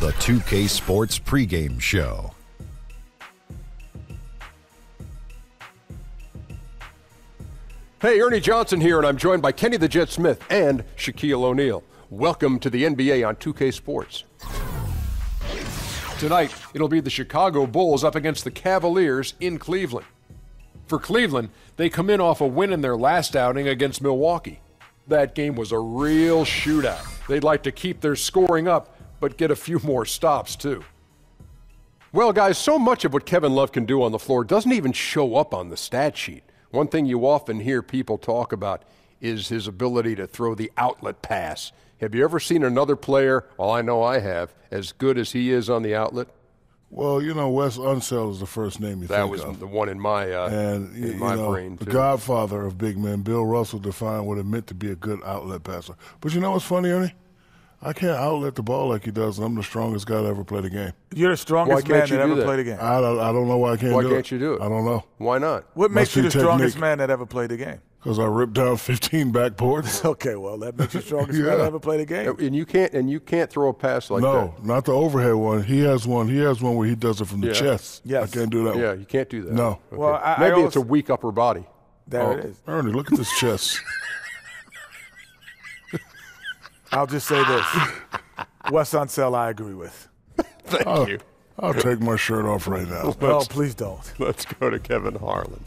The 2K Sports pregame show. Hey, Ernie Johnson here, and I'm joined by Kenny the Jet Smith and Shaquille O'Neal. Welcome to the NBA on 2K Sports. Tonight, it'll be the Chicago Bulls up against the Cavaliers in Cleveland. For Cleveland, they come in off a win in their last outing against Milwaukee. That game was a real shootout. They'd like to keep their scoring up, but get a few more stops, too. Well, guys, so much of what Kevin Love can do on the floor doesn't even show up on the stat sheet. One thing you often hear people talk about is his ability to throw the outlet pass. Have you ever seen another player, well, I know I have, as good as he is on the outlet? Well, you know, Wes Unseld is the first name you think of. That was the one in my brain, too. The godfather of big men, Bill Russell, defined what it meant to be a good outlet passer. But you know what's funny, Ernie? I can't outlet the ball like he does, and I'm the strongest guy to ever play the game. You're the strongest man that ever played the game. I don't know why I can't do it. Why can't you do it? I don't know. Why not? What makes you the strongest man that ever played the game? Because I ripped down 15 backboards. Okay, well, that makes you the strongest man that ever played the game. And you can't throw a pass like that. No, not the overhead one. He has one where he does it from the chest. Yes. I can't do that one. Yeah, you can't do that. No. Okay. Well, maybe it's a weak upper body. There it is. Ernie, look at this chest. I'll just say this. Wes Unseld, I agree with. Thank you. I'll take my shirt off right now. Well, please don't. Let's go to Kevin Harlan.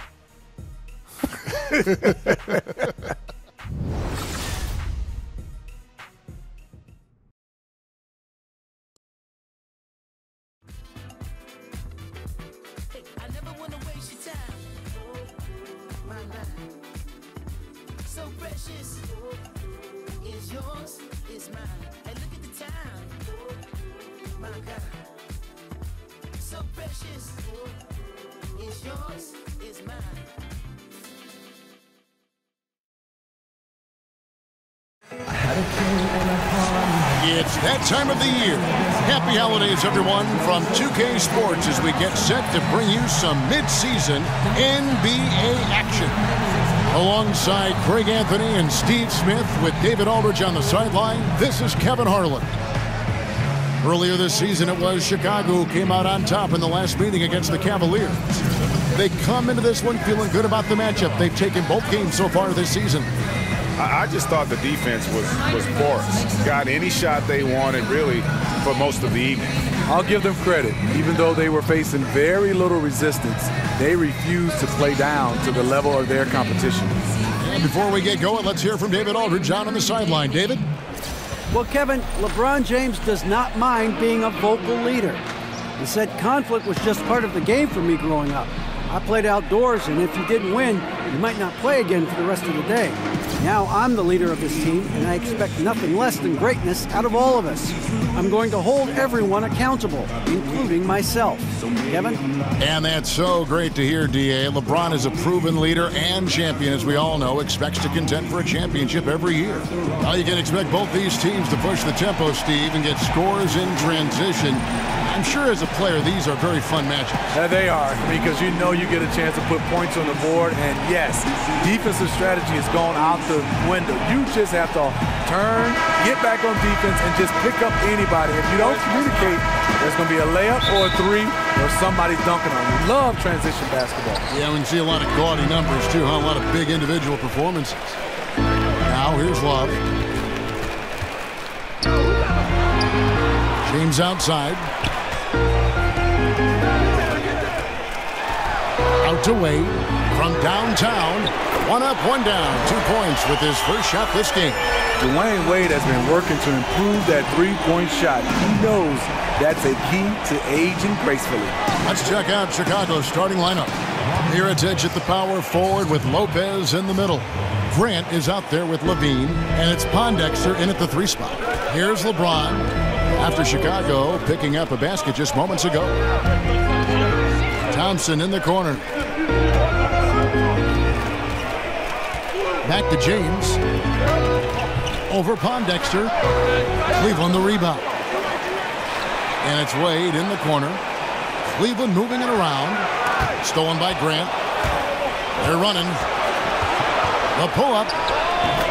I never want to waste your time. My life, so precious. Is yours, is mine. And look at the time. My God, so precious. Is yours, is mine. It's that time of the year. Happy holidays, everyone, from 2K Sports as we get set to bring you some mid-season NBA action. Alongside Craig Anthony and Steve Smith with David Aldridge on the sideline, this is Kevin Harlan. Earlier this season, it was Chicago who came out on top in the last meeting against the Cavaliers. They come into this one feeling good about the matchup. They've taken both games so far this season. I just thought the defense was porous. Got any shot they wanted, really, for most of the evening. I'll give them credit. Even though they were facing very little resistance, they refused to play down to the level of their competition. And before we get going, let's hear from David Aldridge on the sideline. David? Well, Kevin, LeBron James does not mind being a vocal leader. He said conflict was just part of the game for me growing up. I played outdoors, and if you didn't win, you might not play again for the rest of the day. Now I'm the leader of this team, and I expect nothing less than greatness out of all of us. I'm going to hold everyone accountable, including myself. Kevin? And that's so great to hear, D.A. LeBron is a proven leader and champion, as we all know, expects to contend for a championship every year. Now you can expect both these teams to push the tempo, Steve, and get scores in transition. I'm sure as a player, these are very fun matchups. Yeah, they are, because you know you get a chance to put points on the board, and yes, defensive strategy has gone out the window. You just have to turn, get back on defense, and just pick up anybody. If you don't communicate, there's going to be a layup or a three, or somebody's dunking on you. Love transition basketball. Yeah, we can see a lot of gaudy numbers, too, huh? A lot of big individual performances. Now, here's Love. James outside. Out to Wade from downtown. One up, one down. 2 points with his first shot this game. Dwayne Wade has been working to improve that three-point shot. He knows that's a key to aging gracefully. Let's check out Chicago's starting lineup. Here it's Edge at the power forward with Lopez in the middle. Grant is out there with Levine, and it's Pondexter in at the 3 spot. Here's LeBron after Chicago picking up a basket just moments ago. Thompson in the corner. Back to James. Over Pondexter. Cleveland the rebound. And it's Wade in the corner. Cleveland moving it around. Stolen by Grant. They're running. The pull-up.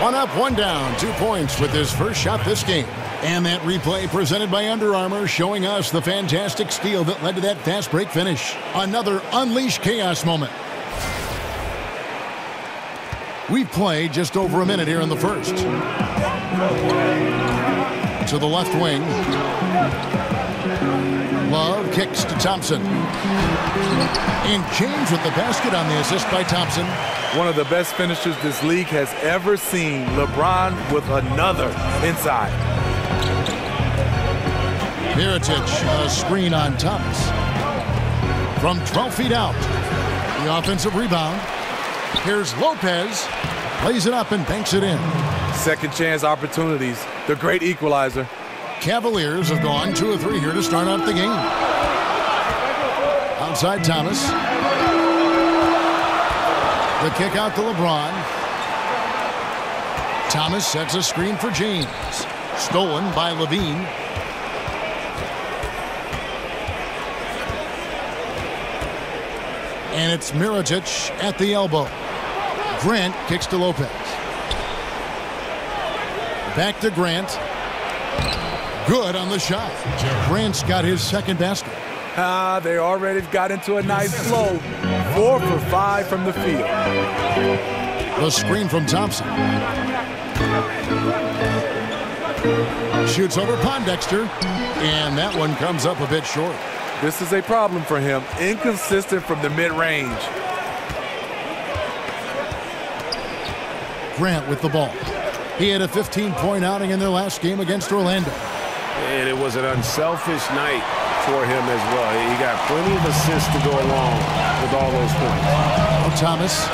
One up, one down, 2 points with his first shot this game. And that replay presented by Under Armour showing us the fantastic steal that led to that fast break finish. Another Unleash Chaos moment. We've played just over a minute here in the first. To the left wing. Love kicks to Thompson. And James with the basket on the assist by Thompson. One of the best finishers this league has ever seen. LeBron with another inside. Mirotic, a screen on Thomas. From 12 feet out. The offensive rebound. Here's Lopez. Lays it up and banks it in. Second chance opportunities. The great equalizer. Cavaliers have gone 2 of 3 here to start out the game. Outside Thomas. The kick out to LeBron. Thomas sets a screen for James. Stolen by Levine. And it's Mirotic at the elbow. Grant kicks to Lopez. Back to Grant. Good on the shot. Grant's got his second basket. They already got into a nice flow. 4 for 5 from the field. The screen from Thompson. Shoots over Pondexter. And that one comes up a bit short. This is a problem for him. Inconsistent from the mid-range. Grant with the ball. He had a 15-point outing in their last game against Orlando. And it was an unselfish night for him as well. He got plenty of assists to go along with all those points. Oh, Thomas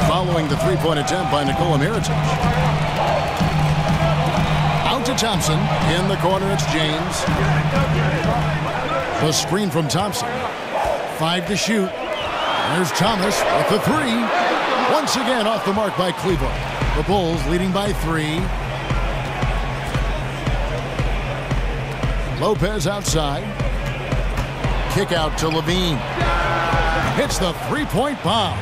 following the three-point attempt by Nikola Mirotic. Out to Thompson. In the corner, it's James. The screen from Thompson. 5 to shoot. There's Thomas with the 3. Once again off the mark by Cleveland. The Bulls leading by 3. Lopez outside. Kick out to Levine. Hits the three-point bomb.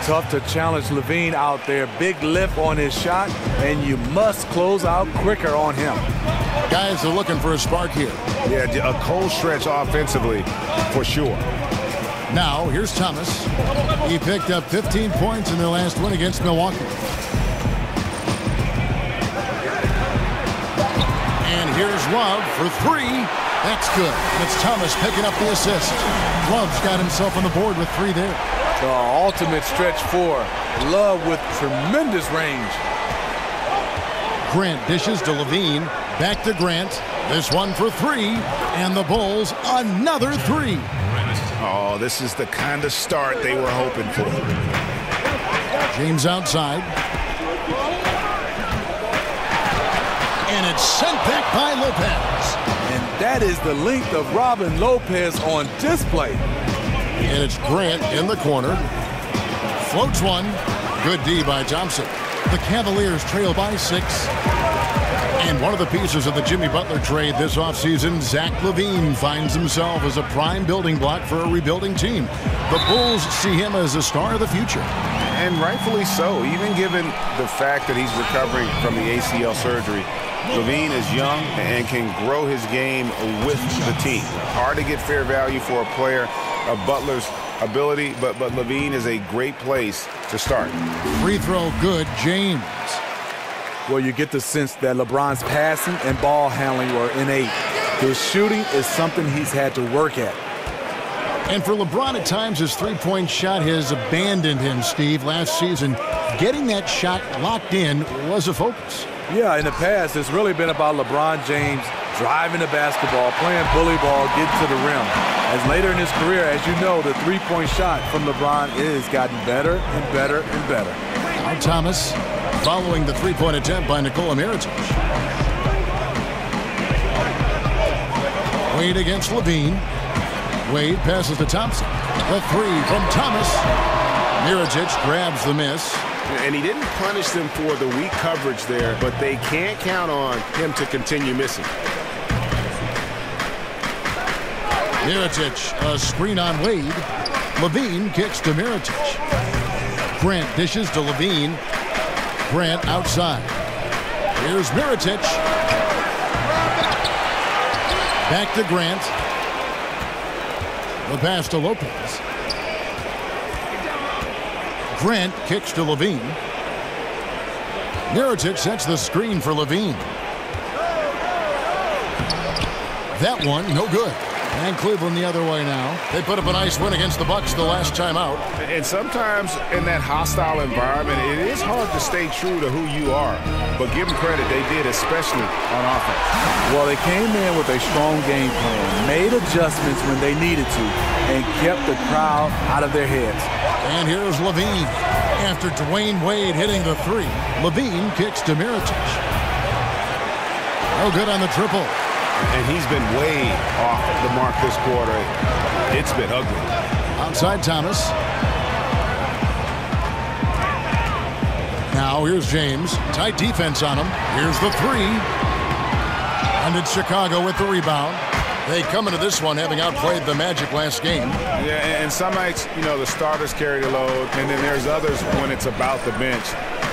Tough to challenge Levine out there. Big lift on his shot, and you must close out quicker on him. Guys are looking for a spark here. Yeah, a cold stretch offensively for sure. Now, here's Thomas. He picked up 15 points in their last win against Milwaukee. And here's Love for 3. That's good. It's Thomas picking up the assist. Love's got himself on the board with 3 there. The ultimate stretch 4. Love with tremendous range. Grant dishes to Levine. Back to Grant. This one for 3. And the Bulls another 3. Oh, this is the kind of start they were hoping for. James outside. And it's sent back by Lopez. And that is the length of Robin Lopez on display. And it's Grant in the corner. Floats one. Good D by Thompson. The Cavaliers trail by 6. And one of the pieces of the Jimmy Butler trade this offseason, Zach LaVine, finds himself as a prime building block for a rebuilding team. The Bulls see him as a star of the future. And rightfully so, even given the fact that he's recovering from the ACL surgery. LaVine is young and can grow his game with the team. Hard to get fair value for a player of Butler's ability, but LaVine is a great place to start. Free throw good, James. Well, you get the sense that LeBron's passing and ball handling were innate. His shooting is something he's had to work at. And for LeBron, at times, his three-point shot has abandoned him, Steve. Last season, getting that shot locked in was a focus. Yeah, in the past, it's really been about LeBron James driving the basketball, playing bully ball, getting to the rim. As later in his career, as you know, the three-point shot from LeBron is gotten better and better and better. Now Thomas following the three-point attempt by Nikola Mirotic. Wade against Levine. Wade passes to Thompson. The 3 from Thomas. Mirotic grabs the miss. And he didn't punish them for the weak coverage there, but they can't count on him to continue missing. Mirotic, a screen on Wade. Levine kicks to Mirotic. Grant dishes to Levine. Grant outside. Here's Mirotic. Back to Grant. The pass to Lopez. Grant kicks to Levine. Mirotic sets the screen for Levine. That one, no good. And Cleveland the other way now. They put up a nice win against the Bucks the last time out. And sometimes in that hostile environment, it is hard to stay true to who you are. But give them credit, they did, especially on offense. Well, they came in with a strong game plan, made adjustments when they needed to, and kept the crowd out of their heads. And here's Levine. After Dwayne Wade hitting the three, Levine kicks to Mirotic. No good on the triple. And he's been way off the mark this quarter. It's been ugly. Outside Thomas. Now here's James. Tight defense on him. Here's the three. And it's Chicago with the rebound. They come into this one having outplayed the Magic last game. Yeah, and some nights, you know, the starters carry the load, and then there's others when it's about the bench.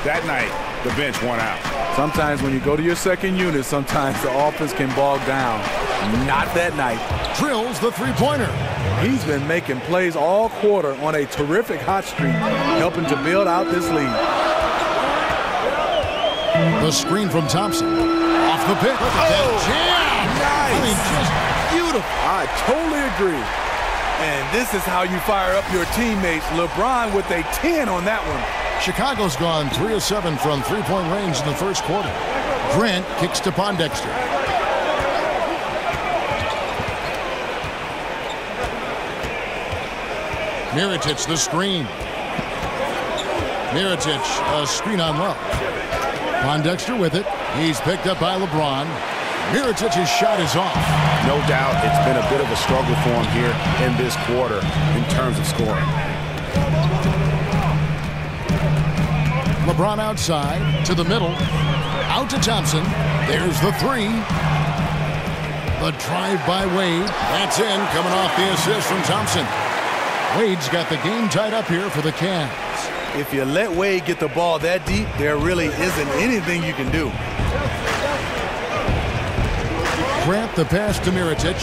That night, the bench won out. Sometimes when you go to your second unit, sometimes the offense can bog down. Not that night. Drills the three-pointer. He's been making plays all quarter on a terrific hot streak, helping to build out this lead. The screen from Thompson. Off the pick. Look at that jam. Nice. I mean, just beautiful. I totally agree. And this is how you fire up your teammates. LeBron with a 10 on that one. Chicago's gone 3 of 7 from three-point range in the first quarter. Grant kicks to Pondexter. Mirotic the screen. Mirotic a screen on Love. Pondexter with it. He's picked up by LeBron. Mirotic's shot is off. No doubt it's been a bit of a struggle for him here in this quarter in terms of scoring. LeBron outside to the middle. Out to Thompson. There's the three. The drive by Wade. That's in, coming off the assist from Thompson. Wade's got the game tied up here for the Cavs. If you let Wade get the ball that deep, there really isn't anything you can do. Grant the pass to Mirotic.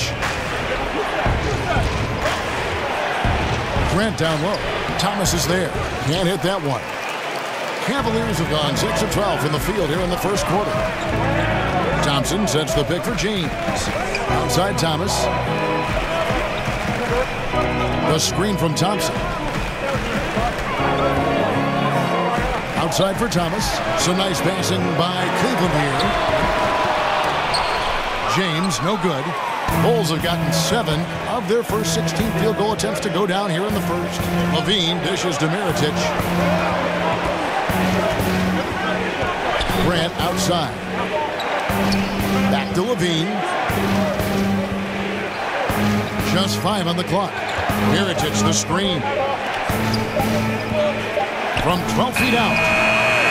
Grant down low. Thomas is there. Can't hit that one. Cavaliers have gone 6 of 12 from the field here in the first quarter. Thompson sets the pick for James. Outside Thomas. The screen from Thompson. Outside for Thomas. Some nice passing by Cleveland here. James, no good. Bulls have gotten 7 of their first 16 field goal attempts to go down here in the first. Levine dishes to Mirotic. Grant outside. Back to Levine. Just 5 on the clock. Mirotic the screen. From 12 feet out.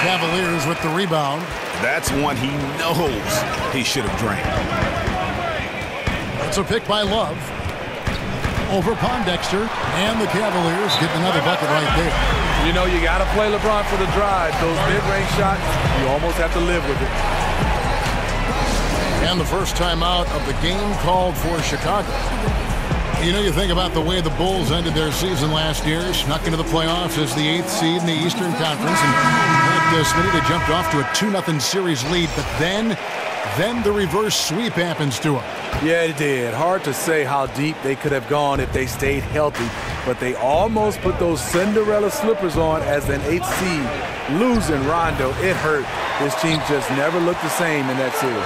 Cavaliers with the rebound. That's one he knows he should have drained. It's a pick by Love. Over Pondexter. And the Cavaliers get another bucket right there. You know, you got to play LeBron for the drive. Those mid-range shots, you almost have to live with it. And the first time out of the game called for Chicago. You know, you think about the way the Bulls ended their season last year, snuck into the playoffs as the 8th seed in the Eastern Conference. And at Smitty, they jumped off to a 2-0 series lead. But then the reverse sweep happens to them. Yeah, it did. Hard to say how deep they could have gone if they stayed healthy. But they almost put those Cinderella slippers on as an 8th seed. Losing Rondo, it hurt. This team just never looked the same in that series.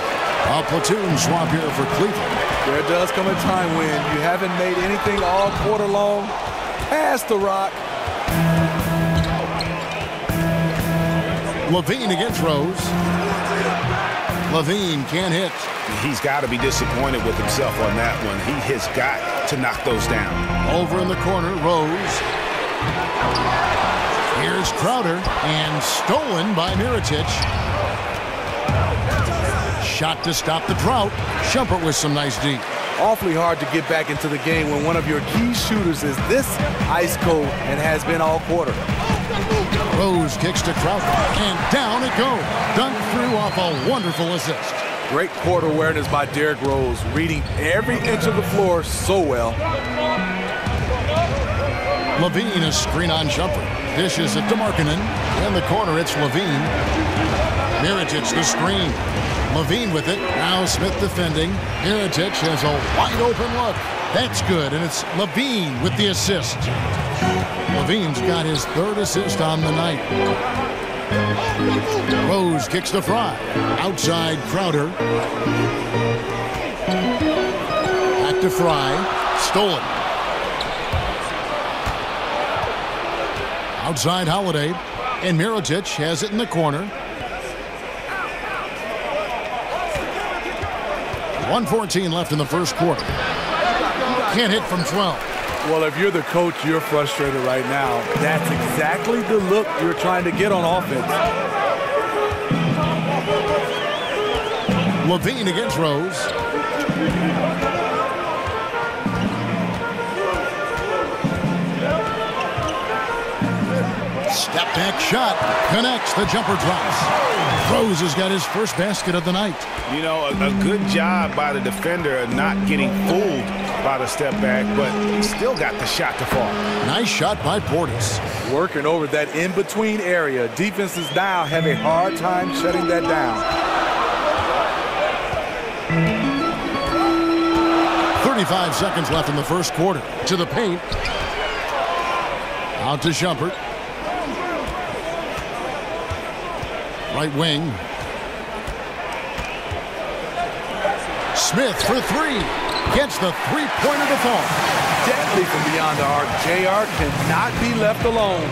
A platoon swap here for Cleveland. There does come a time when you haven't made anything all quarter long. Pass the rock. Levine against Rose. Levine can't hit. He's got to be disappointed with himself on that one. He has got to knock those down. Over in the corner, Rose. Here's Crowder, and stolen by Mirotic. Shot to stop the drought. Shumpert with some nice deep. Awfully hard to get back into the game when one of your key shooters is this ice cold and has been all quarter. Rose kicks to Crowder, and down it goes. Dunked through off a wonderful assist. Great court awareness by Derrick Rose, reading every inch of the floor so well. Levine, a screen-on jumper. Dishes it to Markkanen. In the corner, it's Levine. Mirotic, the screen. Levine with it. Now Smith defending. Mirotic has a wide-open look. That's good, and it's Levine with the assist. Levine's got his third assist on the night. Rose kicks to Fry. Outside Crowder. Back to Fry. Stolen. Outside Holiday. And Mirotic has it in the corner. 1:14 left in the first quarter. Can't hit from 12. Well, if you're the coach, you're frustrated right now. That's exactly the look you're trying to get on offense. Levine against Rose. Step back shot. Connects. The jumper drops. Rose has got his first basket of the night. You know, a good job by the defender of not getting fooled by the step back, but still got the shot to fall. Nice shot by Portis. Working over that in-between area. Defenses now have a hard time shutting that down. 35 seconds left in the first quarter. To the paint. Out to Shumpert. Right wing. Smith for three. Gets the three-pointer to fall. Deadly from beyond the arc. JR cannot be left alone.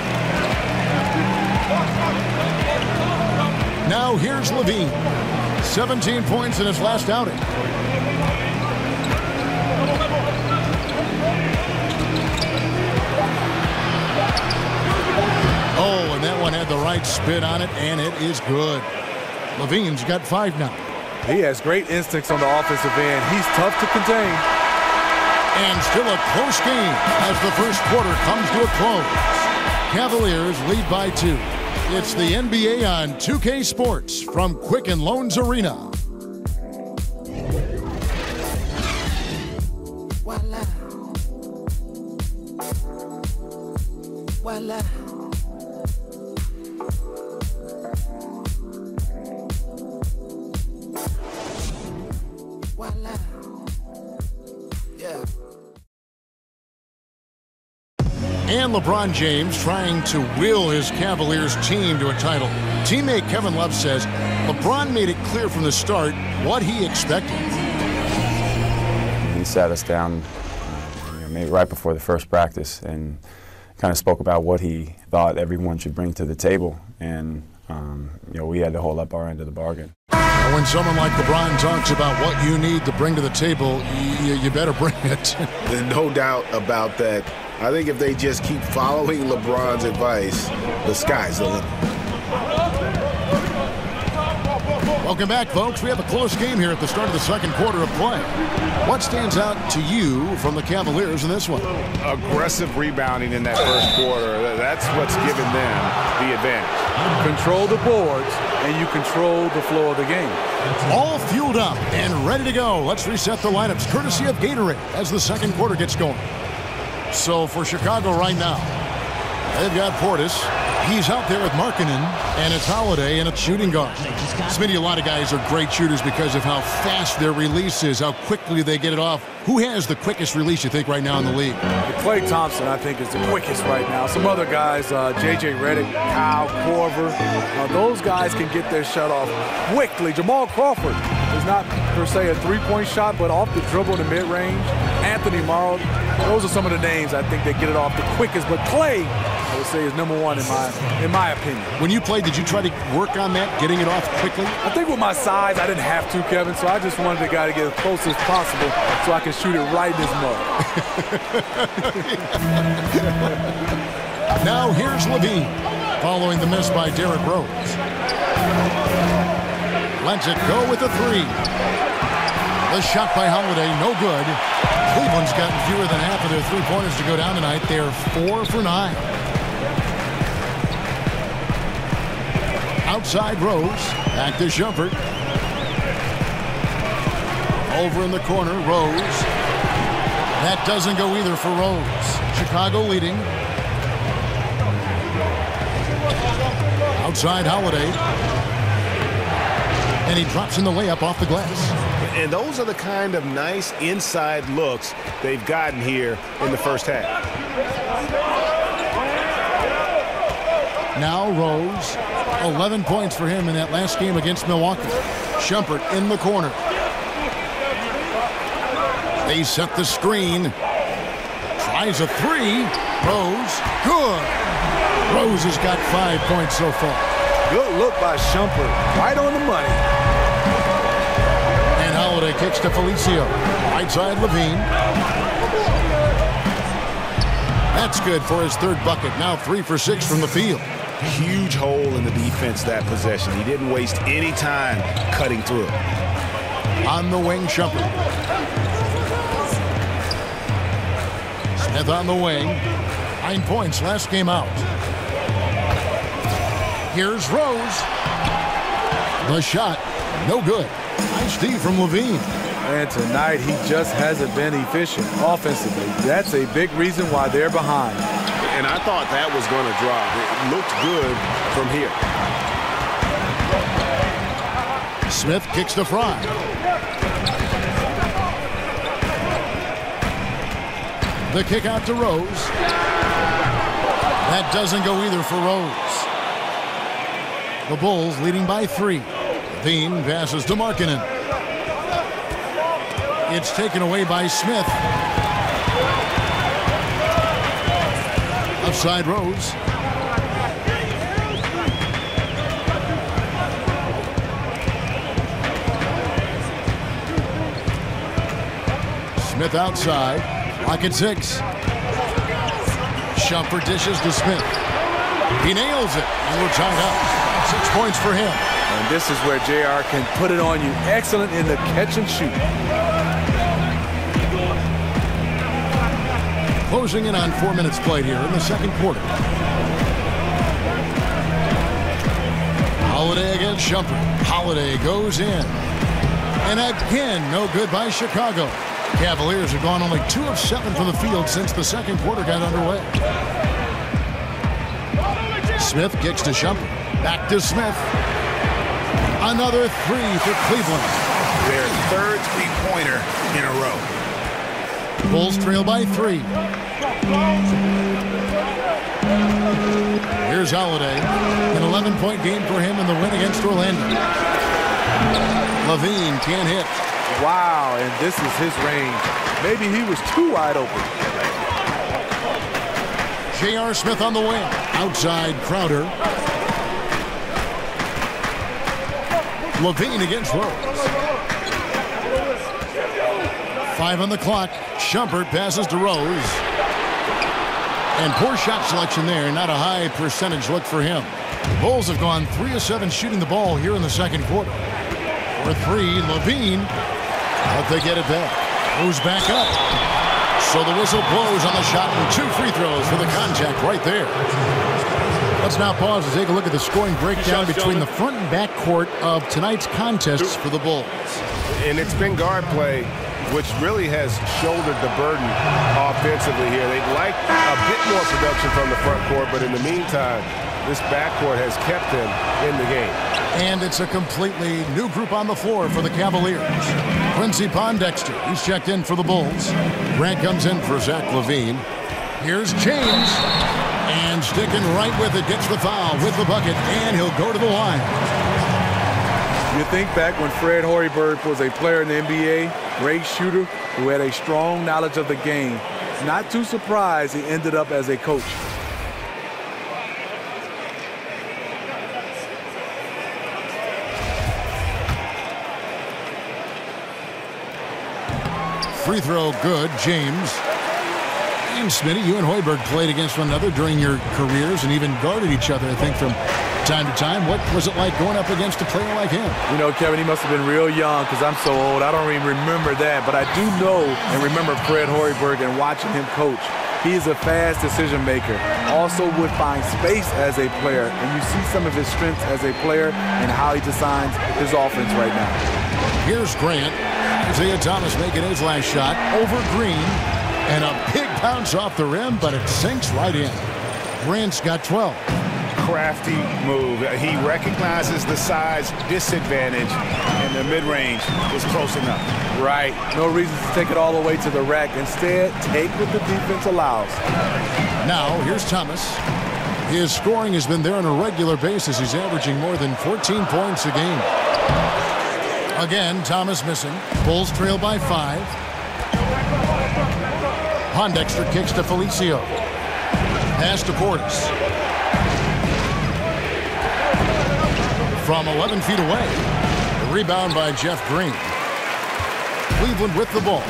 Now here's Levine. 17 points in his last outing. Oh, and that one had the right spin on it, and it is good. Levine's got 5 now. He has great instincts on the offensive end. He's tough to contain. And still a close game as the first quarter comes to a close. Cavaliers lead by 2. It's the NBA on 2K Sports from Quicken Loans Arena. Voila. Voila. Voila. Yeah. And LeBron James trying to will his Cavaliers team to a title. Teammate Kevin Love says LeBron made it clear from the start what he expected. He sat us down maybe right before the first practice and kind of spoke about what he thought everyone should bring to the table. And, we had to hold up our end of the bargain. And when someone like LeBron talks about what you need to bring to the table, you better bring it. There's no doubt about that. I think if they just keep following LeBron's advice, the sky's the limit. Welcome back, folks. We have a close game here at the start of the second quarter of play. What stands out to you from the Cavaliers in this one? Aggressive rebounding in that first quarter. That's what's given them the advantage. Control the boards, and you control the flow of the game. All fueled up and ready to go. Let's reset the lineups, courtesy of Gatorade, as the second quarter gets going. So for Chicago right now, they've got Portis. He's out there with Markkanen, and it's Holiday, and it's shooting guard. Smitty, a lot of guys are great shooters because of how fast their release is, how quickly they get it off. Who has the quickest release, you think, right now in the league? Klay Thompson, I think, is the quickest right now. Some other guys, J.J. Redick, Kyle Korver, those guys can get their shot off quickly. Jamal Crawford is not, per se, a three-point shot, but off the dribble to mid-range. Anthony Morrow, those are some of the names I think that get it off the quickest. But Klay, I would say, is number one in my opinion. When you played, did you try to work on that, getting it off quickly? I think with my size, I didn't have to, Kevin, so I just wanted the guy to get as close as possible so I can shoot it right in his mug. Now here's Levine, following the miss by Derrick Rose. Lets it go with the three. The shot by Holiday, no good. Cleveland's gotten fewer than half of their three-pointers to go down tonight. They're 4 for 9. Outside Rose. Back to Shumpert. Over in the corner, Rose. That doesn't go either for Rose. Chicago leading. Outside Holiday. And he drops in the layup off the glass. And those are the kind of nice inside looks they've gotten here in the first half. Now Rose, 11 points for him in that last game against Milwaukee. Shumpert in the corner. They set the screen. Tries a three. Rose, good. Rose has got 5 points so far. Good look by Shumpert. Right on the money. And Holiday kicks to Felicio. Right side Levine. That's good for his third bucket. Now 3 for 6 from the field. Huge hole in the defense that possession. He didn't waste any time cutting through. On the wing, Shumpert. Smith on the wing. 9 points last game out. Here's Rose. The shot, no good. Nice D from Levine. And tonight he just hasn't been efficient offensively. That's a big reason why they're behind. And I thought that was going to drop. It looked good from here. Smith kicks to Fry. The kick out to Rose. That doesn't go either for Rose. The Bulls leading by 3. Levine passes to Markkanen. It's taken away by Smith. Outside Rose. Smith outside. Lock at 6. Shumpert dishes to Smith. He nails it, and we're tied up. 6 points for him. And this is where JR can put it on you. Excellent in the catch and shoot. Closing in on 4 minutes played here in the second quarter. Holiday against Shumpert. Holiday goes in. And again, no good by Chicago. Cavaliers have gone only 2 of 7 from the field since the second quarter got underway. Smith kicks to Shumpert. Back to Smith. Another 3 for Cleveland. Their third three-pointer in a row. Bulls trail by 3. Here's Holiday. An 11-point game for him in the win against Orlando. Levine can't hit. Wow, and this is his range. Maybe he was too wide open. J.R. Smith on the wing. Outside Crowder. Levine against Rose. 5 on the clock. Shumpert passes to Rose. And poor shot selection there. Not a high percentage look for him. The Bulls have gone 3 of 7 shooting the ball here in the second quarter. For 3, Levine. But they get it back. Moves back up. So the whistle blows on the shot and 2 free throws for the contact right there. Let's now pause and take a look at the scoring breakdown between the front and back court of tonight's contests for the Bulls. And it's been guard play, which really has shouldered the burden offensively here. They'd like a bit more production from the front court, but in the meantime, this backcourt has kept them in the game. And it's a completely new group on the floor for the Cavaliers. Quincy Pondexter, he's checked in for the Bulls. Grant comes in for Zach LaVine. Here's James. And sticking right with it, gets the foul with the bucket, and he'll go to the line. You think back when Fred Hoiberg was a player in the NBA, great shooter who had a strong knowledge of the game. Not too surprised he ended up as a coach. Free throw good, James. And Smitty, you and Hoiberg played against one another during your careers and even guarded each other, I think, from time to time. What was it like going up against a player like him? You know, Kevin, he must have been real young because I'm so old. I don't even remember that. But I do know and remember Fred Hoiberg and watching him coach. He is a fast decision maker. also would find space as a player, and you see some of his strengths as a player and how he designs his offense right now. Here's Grant. Isaiah Thomas making his last shot over Green, and a big bounce off the rim, but it sinks right in. Grant's got 12. Crafty move. He recognizes the size disadvantage, and the mid-range is close enough. Right. No reason to take it all the way to the rack. Instead, take what the defense allows. Now, here's Thomas. His scoring has been there on a regular basis. He's averaging more than 14 points a game. Again, Thomas missing. Bulls trail by 5. Pondexter kicks to Felicio. Pass to Portis. From 11 feet away. The rebound by Jeff Green. Cleveland with the ball.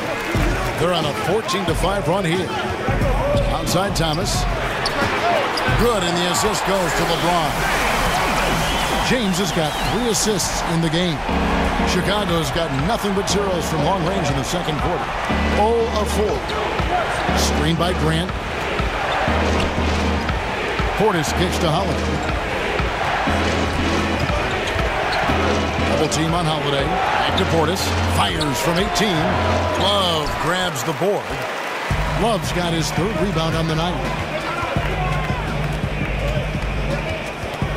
They're on a 14-5 run here. Outside Thomas. Good, and the assist goes to LeBron. James has got 3 assists in the game. Chicago's got nothing but zeros from long range in the second quarter. 0 of 4. Screen by Grant. Portis kicks to Holiday. Double team on Holiday. Back to Portis. Fires from 18. Love grabs the board. Love's got his 3rd rebound on the night.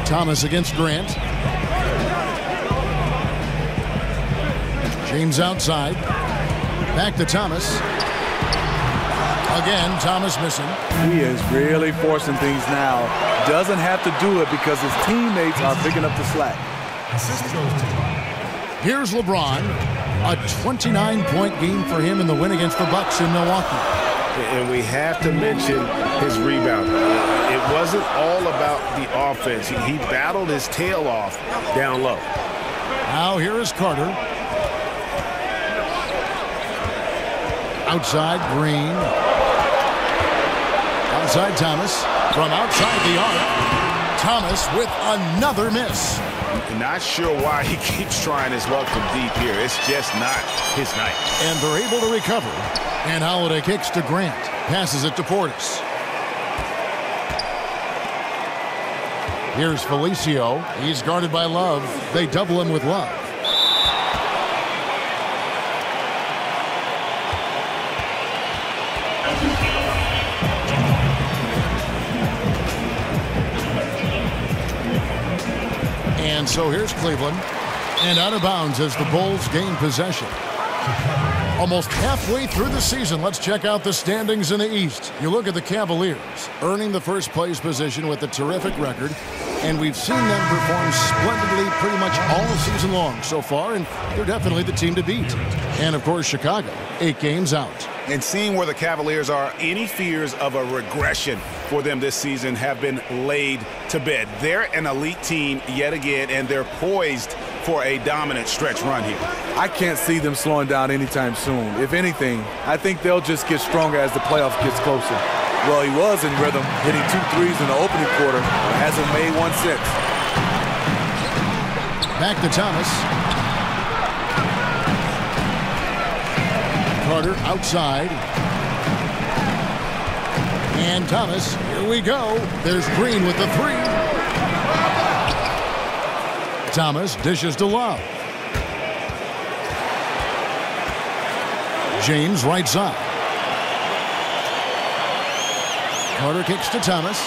Thomas against Grant. James outside. Back to Thomas. Again, Thomas missing. He is really forcing things now. Doesn't have to do it because his teammates are picking up the slack. Here's LeBron. A 29-point game for him in the win against the Bucks in Milwaukee. And we have to mention his rebound. It wasn't all about the offense. He battled his tail off down low. Now here is Carter. Outside Green. Outside Thomas. From outside the arc. Thomas with another miss. Not sure why he keeps trying his luck from deep here. It's just not his night. And they're able to recover. And Holiday kicks to Grant. Passes it to Portis. Here's Felicio. He's guarded by Love. They double him with Love. And so here's Cleveland. And out of bounds as the Bulls gain possession. Almost halfway through the season, let's check out the standings in the East. You look at the Cavaliers, earning the first place position with a terrific record. And we've seen them perform splendidly pretty much all season long so far, and they're definitely the team to beat. And, of course, Chicago, 8 games out. And seeing where the Cavaliers are, any fears of a regression for them this season have been laid to bed. They're an elite team yet again, and they're poised for a dominant stretch run here. I can't see them slowing down anytime soon. If anything, I think they'll just get stronger as the playoffs gets closer. Well, he was in rhythm, hitting 2 threes in the opening quarter, but hasn't made one since. Back to Thomas. Carter outside. And Thomas, here we go. There's Green with the 3. Thomas dishes to Love. James right side. Carter kicks to Thomas.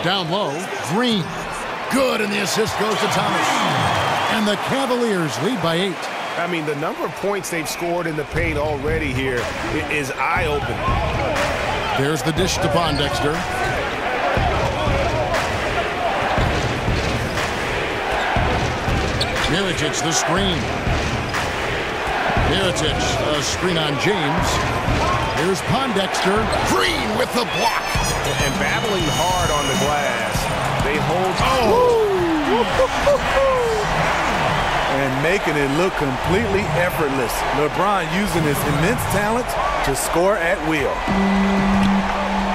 Down low, Green. Good, and the assist goes to Thomas. And the Cavaliers lead by 8. I mean, the number of points they've scored in the paint already here is eye-opening. There's the dish to Pondexter. Mirotic, the screen. Mirotic, a screen on James. Here's Pondexter. Green with the block. And battling hard on the glass. They hold. And making it look completely effortless. LeBron using his immense talent to score at will.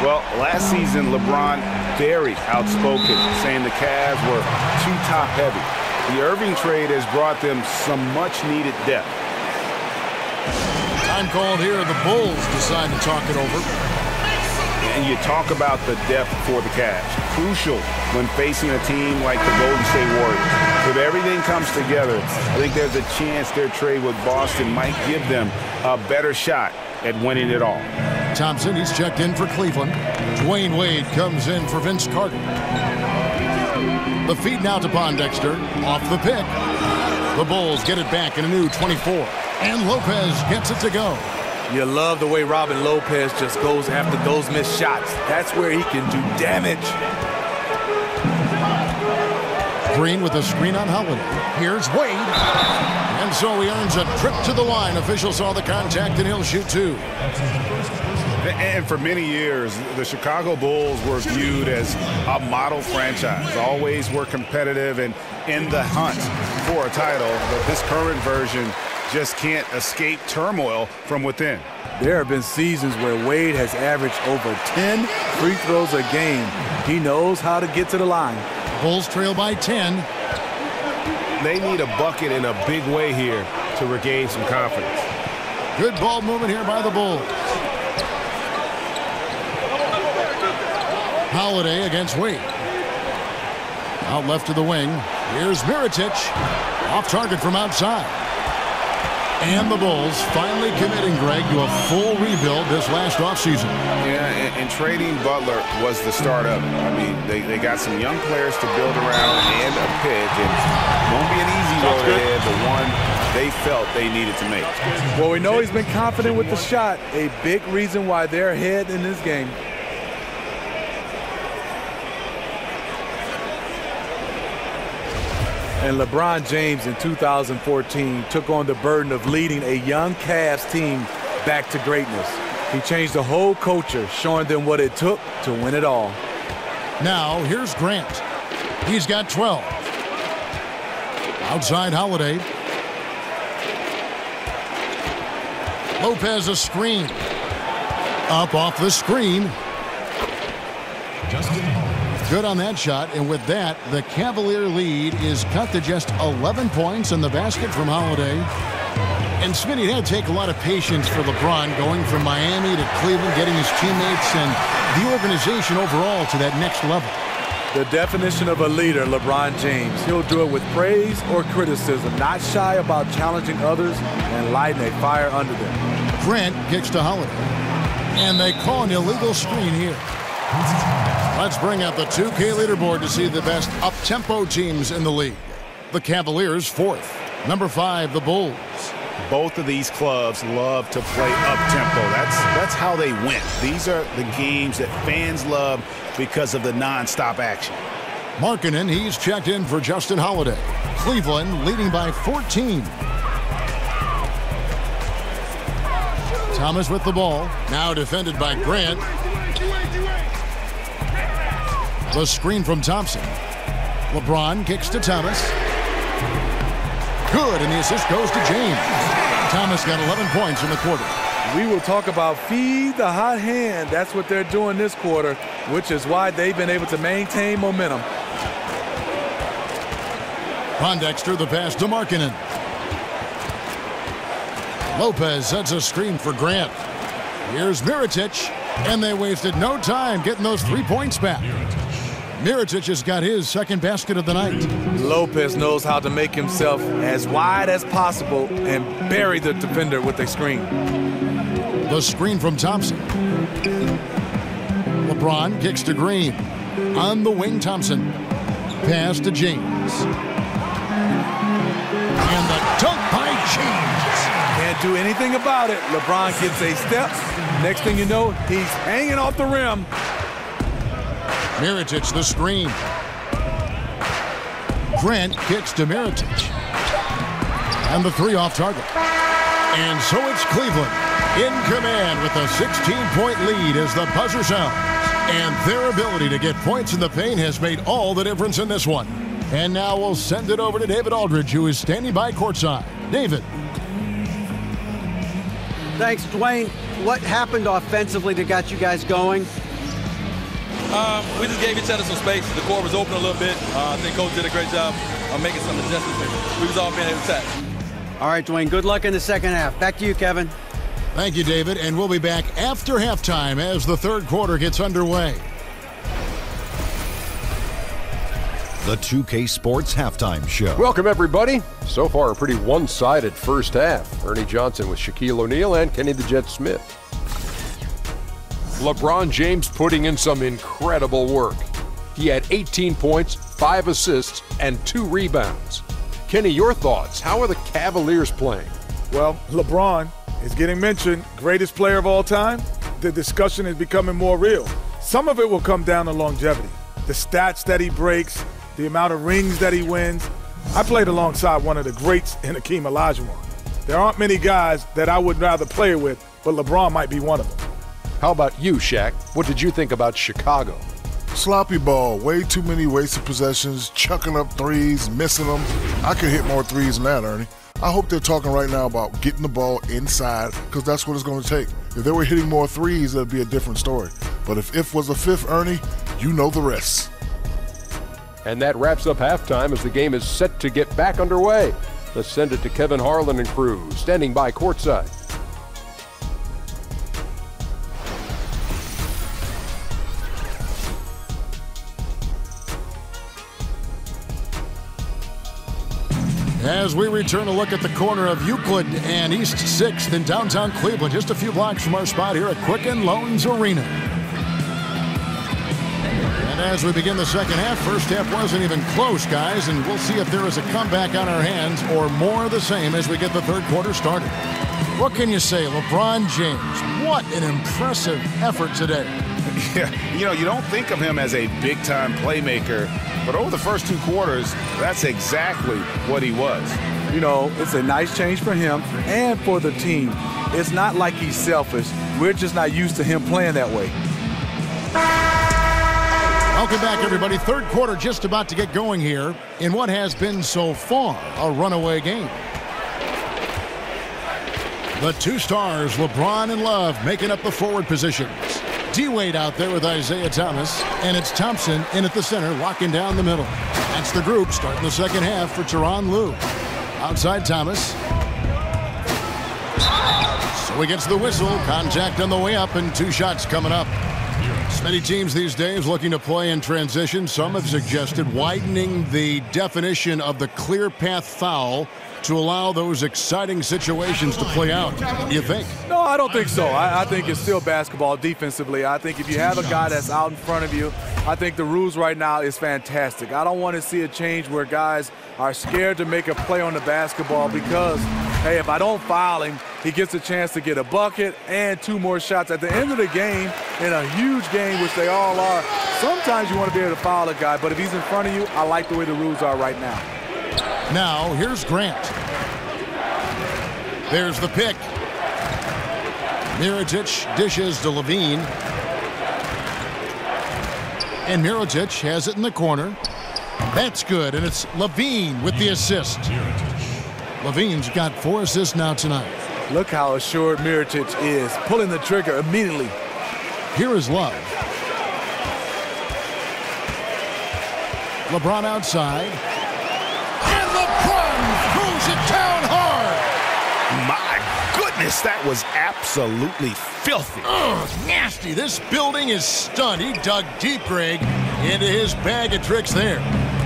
Well, last season, LeBron very outspoken, saying the Cavs were too top-heavy. The Irving trade has brought them some much-needed depth. Time called here. The Bulls decide to talk it over. And you talk about the depth for the Cavs. Crucial when facing a team like the Golden State Warriors. If everything comes together, I think there's a chance their trade with Boston might give them a better shot at winning it all. Thompson, he's checked in for Cleveland. Dwayne Wade comes in for Vince Carter. The feed now to Pondexter. Off the pick. The Bulls get it back in a new 24. And Lopez gets it to go. You love the way Robin Lopez just goes after those missed shots. That's where he can do damage. Green with a screen on Holiday. Here's Wade. And so he earns a trip to the line. Official saw the contact and he'll shoot two. And for many years, the Chicago Bulls were viewed as a model franchise. Always were competitive and in the hunt for a title. But this current version just can't escape turmoil from within. There have been seasons where Wade has averaged over 10 free throws a game. He knows how to get to the line. Bulls trail by 10. They need a bucket in a big way here to regain some confidence. Good ball movement here by the Bulls. Holiday against Wade. Out left to the wing. Here's Mirotic. Off target from outside. And the Bulls finally committing, Greg, to a full rebuild this last offseason. Yeah, and trading Butler was the start of it. I mean, they got some young players to build around and a pick. And it won't be an easy road ahead, but one they felt they needed to make. Well, we know he's been confident with the shot. A big reason why they're ahead in this game. And LeBron James in 2014 took on the burden of leading a young Cavs team back to greatness. He changed the whole culture, showing them what it took to win it all. Now, here's Grant. He's got 12. Outside Holiday. Lopez a screen. Up off the screen. Good on that shot, and with that, the Cavalier lead is cut to just 11 points in the basket from Holiday. And Smitty, that'd take a lot of patience for LeBron going from Miami to Cleveland, getting his teammates and the organization overall to that next level. The definition of a leader, LeBron James. He'll do it with praise or criticism, not shy about challenging others and lighting a fire under them. Grant kicks to Holiday. And they call an illegal screen here. Let's bring up the 2K leaderboard to see the best up-tempo teams in the league. The Cavaliers, fourth. Number 5, the Bulls. Both of these clubs love to play up-tempo. That's how they win. These are the games that fans love because of the non-stop action. Markkanen, he's checked in for Justin Holiday. Cleveland leading by 14. Thomas with the ball. Now defended by Grant. The screen from Thompson. LeBron kicks to Thomas. Good, and the assist goes to James. Thomas got 11 points in the quarter. We will talk about feed the hot hand. That's what they're doing this quarter, which is why they've been able to maintain momentum. Pondexter, the pass to Markkanen. Lopez sets a screen for Grant. Here's Mirotic, and they wasted no time getting those 3 points back. Mirotic has got his second basket of the night. Lopez knows how to make himself as wide as possible and bury the defender with a screen. The screen from Thompson. LeBron kicks to Green. On the wing, Thompson. Pass to James. And the dunk by James. Can't do anything about it. LeBron gets a step. Next thing you know, he's hanging off the rim. Mirotic the screen. Grant kicks to Mirotic. And the 3 off target. And so it's Cleveland in command with a 16-point lead as the buzzer sounds. And their ability to get points in the paint has made all the difference in this one. And now we'll send it over to David Aldridge, who is standing by courtside. David. Thanks, Dwayne. What happened offensively that got you guys going? We just gave each other some space. The court was open a little bit. I think Coach did a great job of making some adjustments. We was all being able to attack. All right, Dwayne, good luck in the second half. Back to you, Kevin. Thank you, David, and we'll be back after halftime as the third quarter gets underway. The 2K Sports Halftime Show. Welcome, everybody. So far, a pretty one-sided first half. Ernie Johnson with Shaquille O'Neal and Kenny the Jet Smith. LeBron James putting in some incredible work. He had 18 points, 5 assists, and 2 rebounds. Kenny, your thoughts? How are the Cavaliers playing? Well, LeBron is getting mentioned, greatest player of all time. The discussion is becoming more real. Some of it will come down to longevity. The stats that he breaks, the amount of rings that he wins. I played alongside one of the greats in Hakeem Olajuwon. There aren't many guys that I would rather play with, but LeBron might be one of them. How about you, Shaq? What did you think about Chicago? Sloppy ball, way too many wasted possessions, chucking up threes, missing them. I could hit more threes than that, Ernie. I hope they're talking right now about getting the ball inside, because that's what it's going to take. If they were hitting more threes, that'd be a different story. But if was a fifth, Ernie, you know the rest. And that wraps up halftime as the game is set to get back underway. Let's send it to Kevin Harlan and crew, standing by courtside. As we return a look at the corner of Euclid and East 6th in downtown Cleveland, just a few blocks from our spot here at Quicken Loans Arena. And as we begin the second half, first half wasn't even close, guys, and we'll see if there is a comeback on our hands or more of the same as we get the third quarter started. What can you say, LeBron James? What an impressive effort today. Yeah, you don't think of him as a big-time playmaker, but over the first 2 quarters, that's exactly what he was. It's a nice change for him and for the team. It's not like he's selfish. We're just not used to him playing that way. Welcome back, everybody. Third quarter just about to get going here in what has been so far a runaway game. The two stars, LeBron and Love, making up the forward positions. D-Wade out there with Isaiah Thomas, and it's Thompson in at the center, locking down the middle. That's the group starting the second half for Tyronn Lue. Outside Thomas. So he gets the whistle. Contact on the way up, and 2 shots coming up. Many teams these days looking to play in transition. Some have suggested widening the definition of the clear path foul to allow those exciting situations to play out. What do you think? No, I don't think so. I think it's still basketball defensively. I think if you have a guy that's out in front of you, I think the rules right now is fantastic. I don't want to see a change where guys are scared to make a play on the basketball because, hey, if I don't foul him, he gets a chance to get a bucket and 2 more shots. At the end of the game, in a huge game, which they all are, sometimes you want to be able to foul a guy, but if he's in front of you, I like the way the rules are right now. Now, here's Grant. There's the pick. Mirotic dishes to Levine. And Mirotic has it in the corner. That's good, and it's Levine with the assist. Levine's got 4 assists now tonight. Look how assured Mirotic is, pulling the trigger immediately. Here is Love. LeBron outside. And LeBron throws it down hard. My goodness, that was absolutely filthy. Nasty. This building is stunned. He dug deep, Greg, into his bag of tricks there.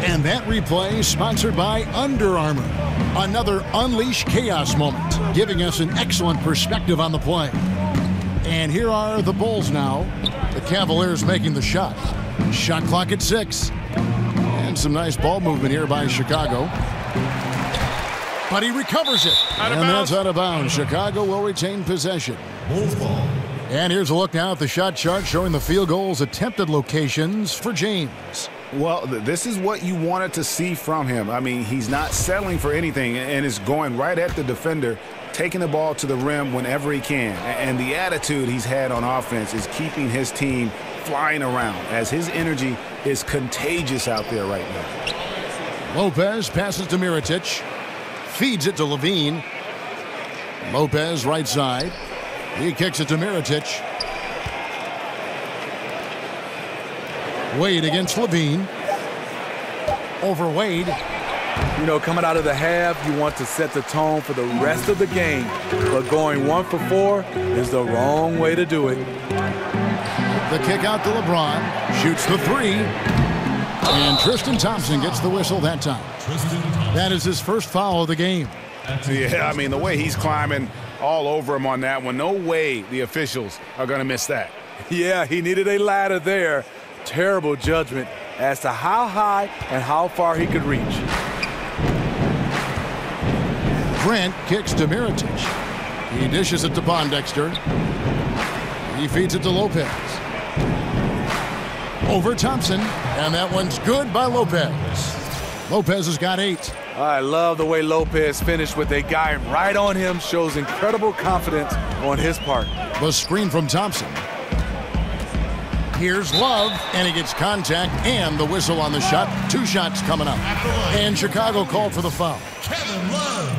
And that replay sponsored by Under Armour. Another Unleash Chaos moment, giving us an excellent perspective on the play. And here are the Bulls now. The Cavaliers making the shot. Shot clock at 6. And some nice ball movement here by Chicago. But he recovers it. And that's out of bounds. Chicago will retain possession. Bulls ball. And here's a look now at the shot chart showing the field goals attempted locations for James. Well, this is what you wanted to see from him. I mean, he's not settling for anything and is going right at the defender, taking the ball to the rim whenever he can. And the attitude he's had on offense is keeping his team flying around as his energy is contagious out there right now. Lopez passes to Mirotic, feeds it to Levine. Lopez right side. He kicks it to Mirotic. Wade against Levine. Over Wade. You know, coming out of the half, you want to set the tone for the rest of the game. But going 1 for 4 is the wrong way to do it. The kick out to LeBron. Shoots the 3. And Tristan Thompson gets the whistle that time. That is his first foul of the game. Yeah, I mean, the way he's climbing all over him on that one, no way the officials are going to miss that. Yeah, he needed a ladder there. Terrible judgment as to how high and how far he could reach. Grant kicks to Mirotic. He dishes it to Pondexter. He feeds it to Lopez. Over Thompson, and that one's good by Lopez. Lopez has got 8. I love the way Lopez finished with a guy right on him. Shows incredible confidence on his part. The screen from Thompson. Here's Love, and he gets contact and the whistle on the shot. 2 shots coming up. And Chicago called for the foul.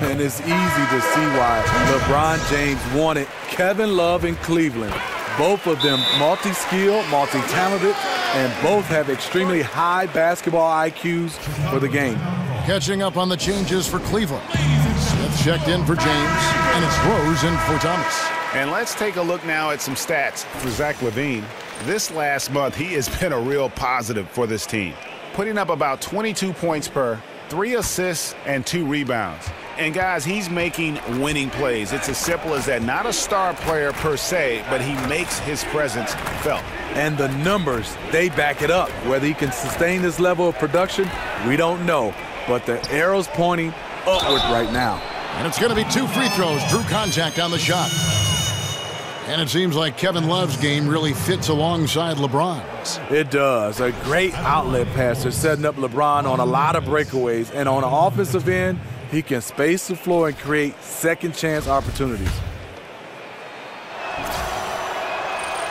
And it's easy to see why LeBron James wanted Kevin Love in Cleveland. Both of them multi-skilled, multi-talented, and both have extremely high basketball IQs for the game. Catching up on the changes for Cleveland. Smith checked in for James, and it's Rose in for Thomas. And let's take a look now at some stats for Zach LaVine. This last month, he has been a real positive for this team, putting up about 22 points per, 3 assists, and 2 rebounds. And guys, he's making winning plays. It's as simple as that. Not a star player per se, but he makes his presence felt. And the numbers, they back it up. Whether he can sustain this level of production, we don't know. But the arrow's pointing upward right now. And it's going to be 2 free throws. Drew contact on the shot. And it seems like Kevin Love's game really fits alongside LeBron's. It does. A great outlet passer, setting up LeBron on a lot of breakaways. And on the offensive end, he can space the floor and create second chance opportunities.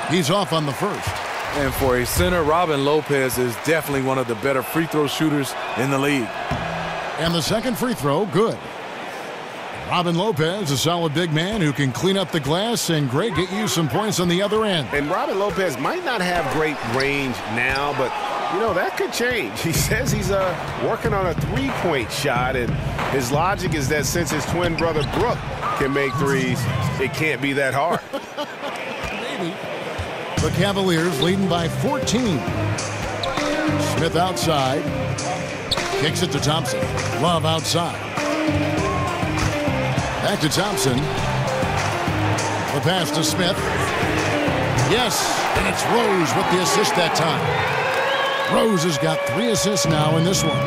He's off on the first. And for a center, Robin Lopez is definitely one of the better free throw shooters in the league. And the second free throw, good. Robin Lopez, a solid big man who can clean up the glass and, Greg, get you some points on the other end. And Robin Lopez might not have great range now, but, you know, that could change. He says he's working on a 3-point shot, and his logic is that since his twin brother Brooke can make threes, it can't be that hard. Maybe. The Cavaliers leading by 14. Smith outside. Kicks it to Thompson. Love outside. Back to Thompson. The pass to Smith. Yes, and it's Rose with the assist that time. Rose has got 3 assists now in this one.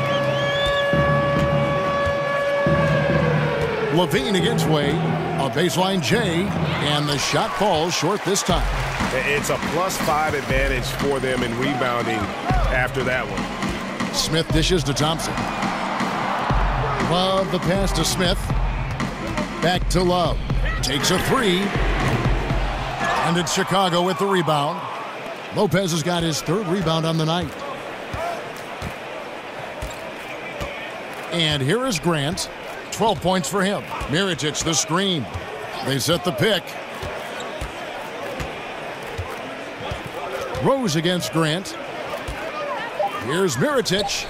LaVine against Wade. A baseline J, and the shot falls short this time. It's a +5 advantage for them in rebounding after that one. Smith dishes to Thompson. Love the pass to Smith. Back to Love. Takes a 3. And it's Chicago with the rebound. Lopez has got his 3rd rebound on the night. And here is Grant. 12 points for him. Mirotic the screen. They set the pick. Rose against Grant. Here's Mirotic.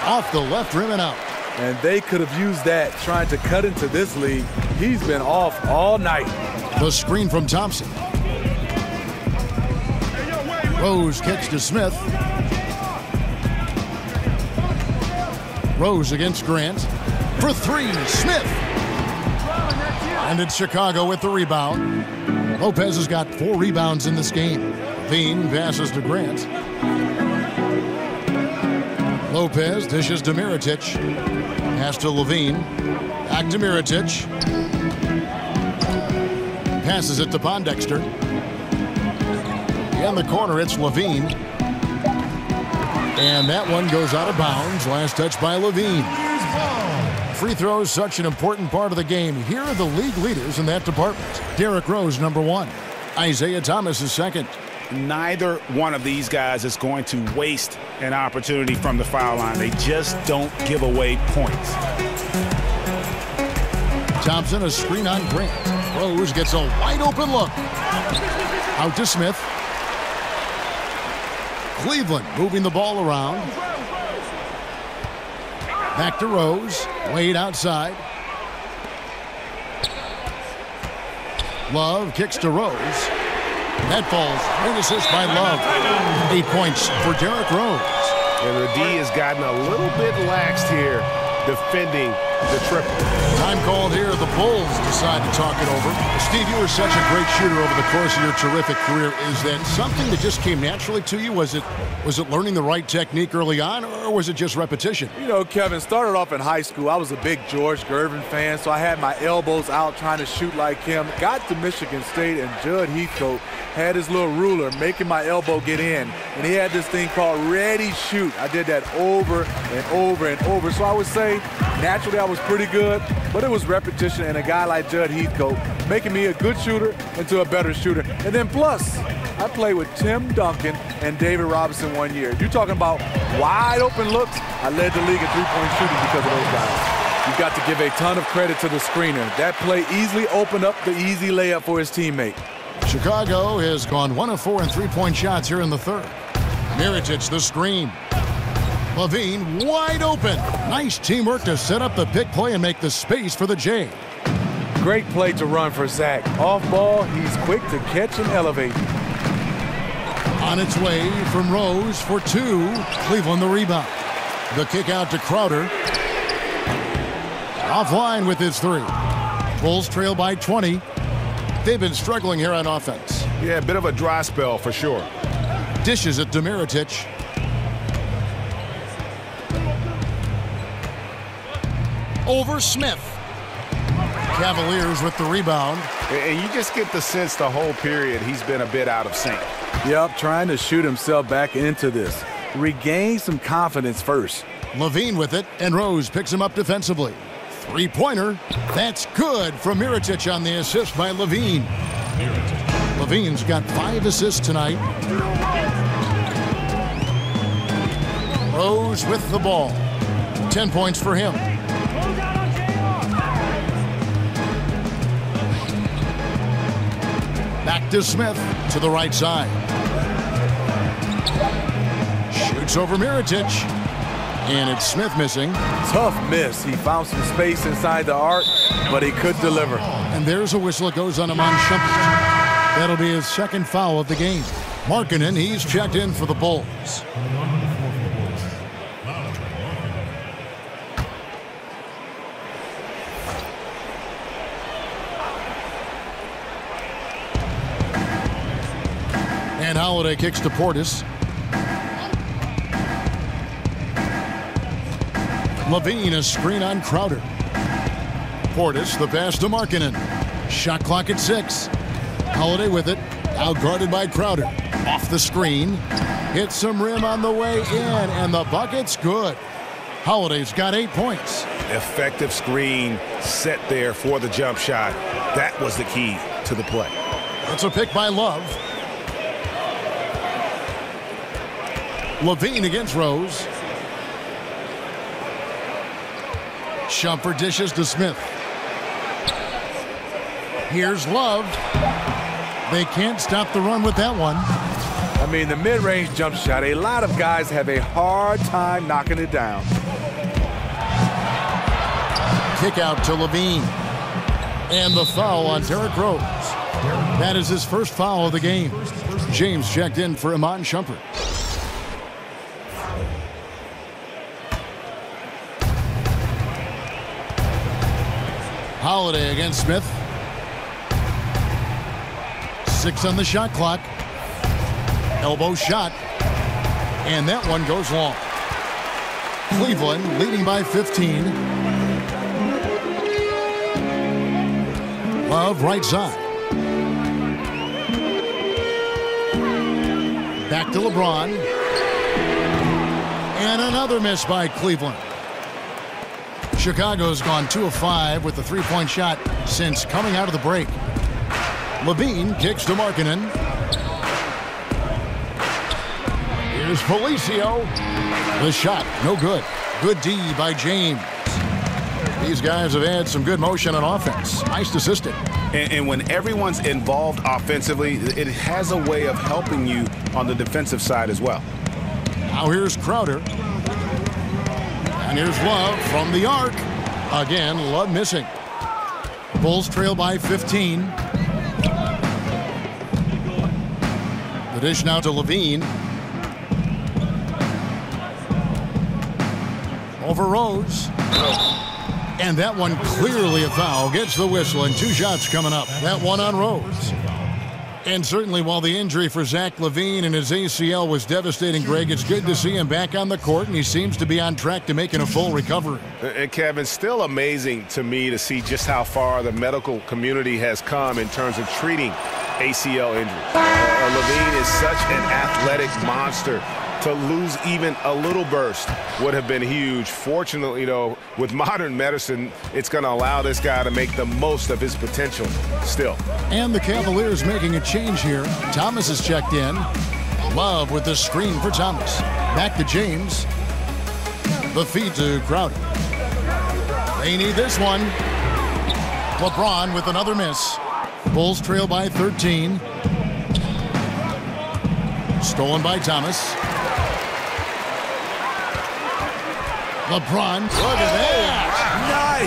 Off the left rim and out. And they could have used that trying to cut into this league. He's been off all night. The screen from Thompson. Rose kicks to Smith. Rose against Grant. For 3, Smith. And it's Chicago with the rebound. Lopez has got 4 rebounds in this game. LaVine passes to Grant. Lopez dishes to Mirotic. Pass to LaVine. Back to Mirotic. Passes it to Pondexter. In the corner, it's LaVine. And that one goes out of bounds. Last touch by LaVine. Free throws, such an important part of the game. Here are the league leaders in that department. Derrick Rose, number 1. Isaiah Thomas is 2nd. Neither one of these guys is going to waste an opportunity from the foul line. They just don't give away points. Thompson, a screen on Grant. Rose gets a wide open look. Out to Smith. Cleveland moving the ball around. Back to Rose. Wade outside. Love kicks to Rose. That falls. Great assist by Love. 8 points for Derrick Rose. And the D has gotten a little bit laxed here defending the triple. Time called here. The Bulls decide to talk it over. Steve, you were such a great shooter over the course of your terrific career. Is that something that just came naturally to you? Was it learning the right technique early on, or was it just repetition? You know, Kevin, started off in high school. I was a big George Gervin fan, so I had my elbows out trying to shoot like him. Got to Michigan State, and Judd Heathcote had his little ruler making my elbow get in, and he had this thing called ready shoot. I did that over and over and over. So I would say naturally I was pretty good, but it was repetition and a guy like Judd Heathcote making me a good shooter into a better shooter. And then plus, I played with Tim Duncan and David Robinson one year. You're talking about wide open looks. I led the league in three-point shooting because of those guys. You've got to give a ton of credit to the screener. That play easily opened up the easy layup for his teammate. Chicago has gone 1 of 4 in three-point shots here in the third. Mirotić the screen. Levine wide open. Nice teamwork to set up the pick play and make the space for the J. Great play to run for Zach. Off ball, he's quick to catch and elevate. On its way from Rose for 2. Cleveland the rebound. The kick out to Crowder. Offline with his 3. Bulls trail by 20. They've been struggling here on offense. Yeah, a bit of a dry spell for sure. Dishes it to Mirotić. Over Smith. Cavaliers with the rebound. And you just get the sense the whole period he's been a bit out of sync. Yep, trying to shoot himself back into this. Regain some confidence first. Levine with it, and Rose picks him up defensively. Three-pointer. That's good from Mirotić on the assist by Levine. Levine's got 5 assists tonight. Rose with the ball. 10 points for him. Back to Smith to the right side. Shoots over Mirotić. And it's Smith missing. Tough miss. He found some space inside the arc, but he could deliver. And there's a whistle that goes on Iman Shumpert. That'll be his second foul of the game. Markkanen, he's checked in for the Bulls. And Holiday kicks to Portis. Levine, a screen on Crowder. Portis, the pass to Markkanen. Shot clock at 6. Holiday with it. Outguarded by Crowder. Off the screen. Hits some rim on the way in, and the bucket's good. Holiday's got 8 points. Effective screen set there for the jump shot. That was the key to the play. It's a pick by Love. Levine against Rose. Shumpert dishes to Smith. Here's Love. They can't stop the run with that one. I mean, the mid-range jump shot, a lot of guys have a hard time knocking it down. Kick out to Levine. And the foul on Derrick Rose. That is his first foul of the game. James checked in for Iman Shumpert. Holiday against Smith. 6 on the shot clock. Elbow shot. And that one goes long. Cleveland leading by 15. Love right side. Back to LeBron. And another miss by Cleveland. Chicago's gone 2 of 5 with the three-point shot since coming out of the break. Levine kicks to Markkanen. Here's Felicio. The shot, no good. Good D by James. These guys have had some good motion on offense. Nice assistant. And when everyone's involved offensively, it has a way of helping you on the defensive side as well. Now here's Crowder. And here's Love from the arc. Again, Love missing. Bulls trail by 15. The dish now to Levine. Over Rose. And that one clearly a foul. Gets the whistle, and 2 shots coming up. That one on Rose. And certainly while the injury for Zach LaVine and his ACL was devastating, Greg, it's good to see him back on the court, and he seems to be on track to making a full recovery. And Kevin, still amazing to me to see just how far the medical community has come in terms of treating ACL injuries. LaVine is such an athletic monster. To lose even a little burst would have been huge. Fortunately, though, with modern medicine, it's going to allow this guy to make the most of his potential still. And the Cavaliers making a change here. Thomas is checked in. Love with the screen for Thomas. Back to James. The feed to Crowder. They need this one. LeBron with another miss. Bulls trail by 13. Stolen by Thomas. LeBron, look at that.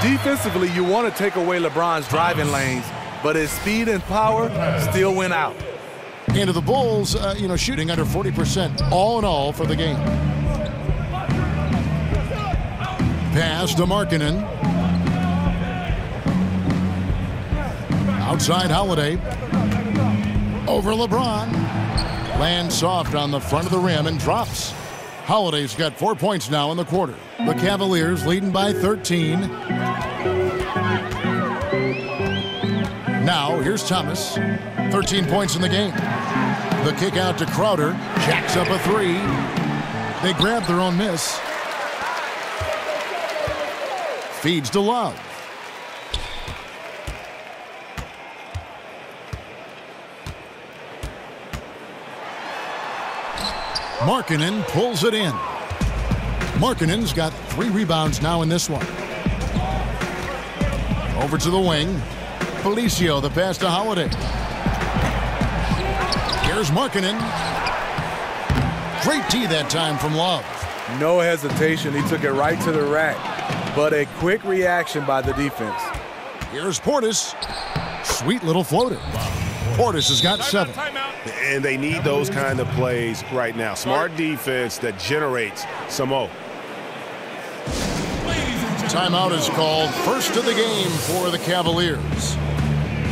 Nice. Defensively, you want to take away LeBron's driving lanes, but his speed and power still went out. Into the Bulls, shooting under 40% all in all for the game. Pass to Markkanen. Outside Holiday. Over LeBron. Lands soft on the front of the rim and drops. Holiday's got 4 points now in the quarter. The Cavaliers leading by 13. Now, here's Thomas. 13 points in the game. The kick out to Crowder. Jacks up a 3. They grab their own miss. Feeds to Love. Markkanen pulls it in. Markkanen's got 3 rebounds now in this one. Over to the wing. Felicio, the pass to Holiday. Here's Markkanen. Great tee that time from Love. No hesitation. He took it right to the rack. But a quick reaction by the defense. Here's Portis. Sweet little floater. Portis has got 7. And they need those kind of plays right now. Smart defense that generates some O. Timeout is called. First of the game for the Cavaliers.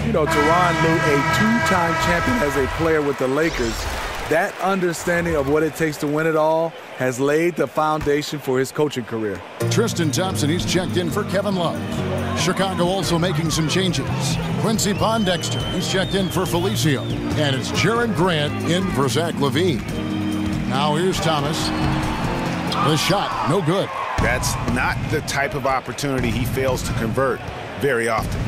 You know, Tyronn Lue, a 2-time champion as a player with the Lakers, that understanding of what it takes to win it all has laid the foundation for his coaching career. Tristan Thompson, he's checked in for Kevin Love. Chicago also making some changes. Quincy Pondexter, he's checked in for Felicio. And it's Jaron Grant in for Zach LaVine. Now here's Thomas. The shot, no good. That's not the type of opportunity he fails to convert very often.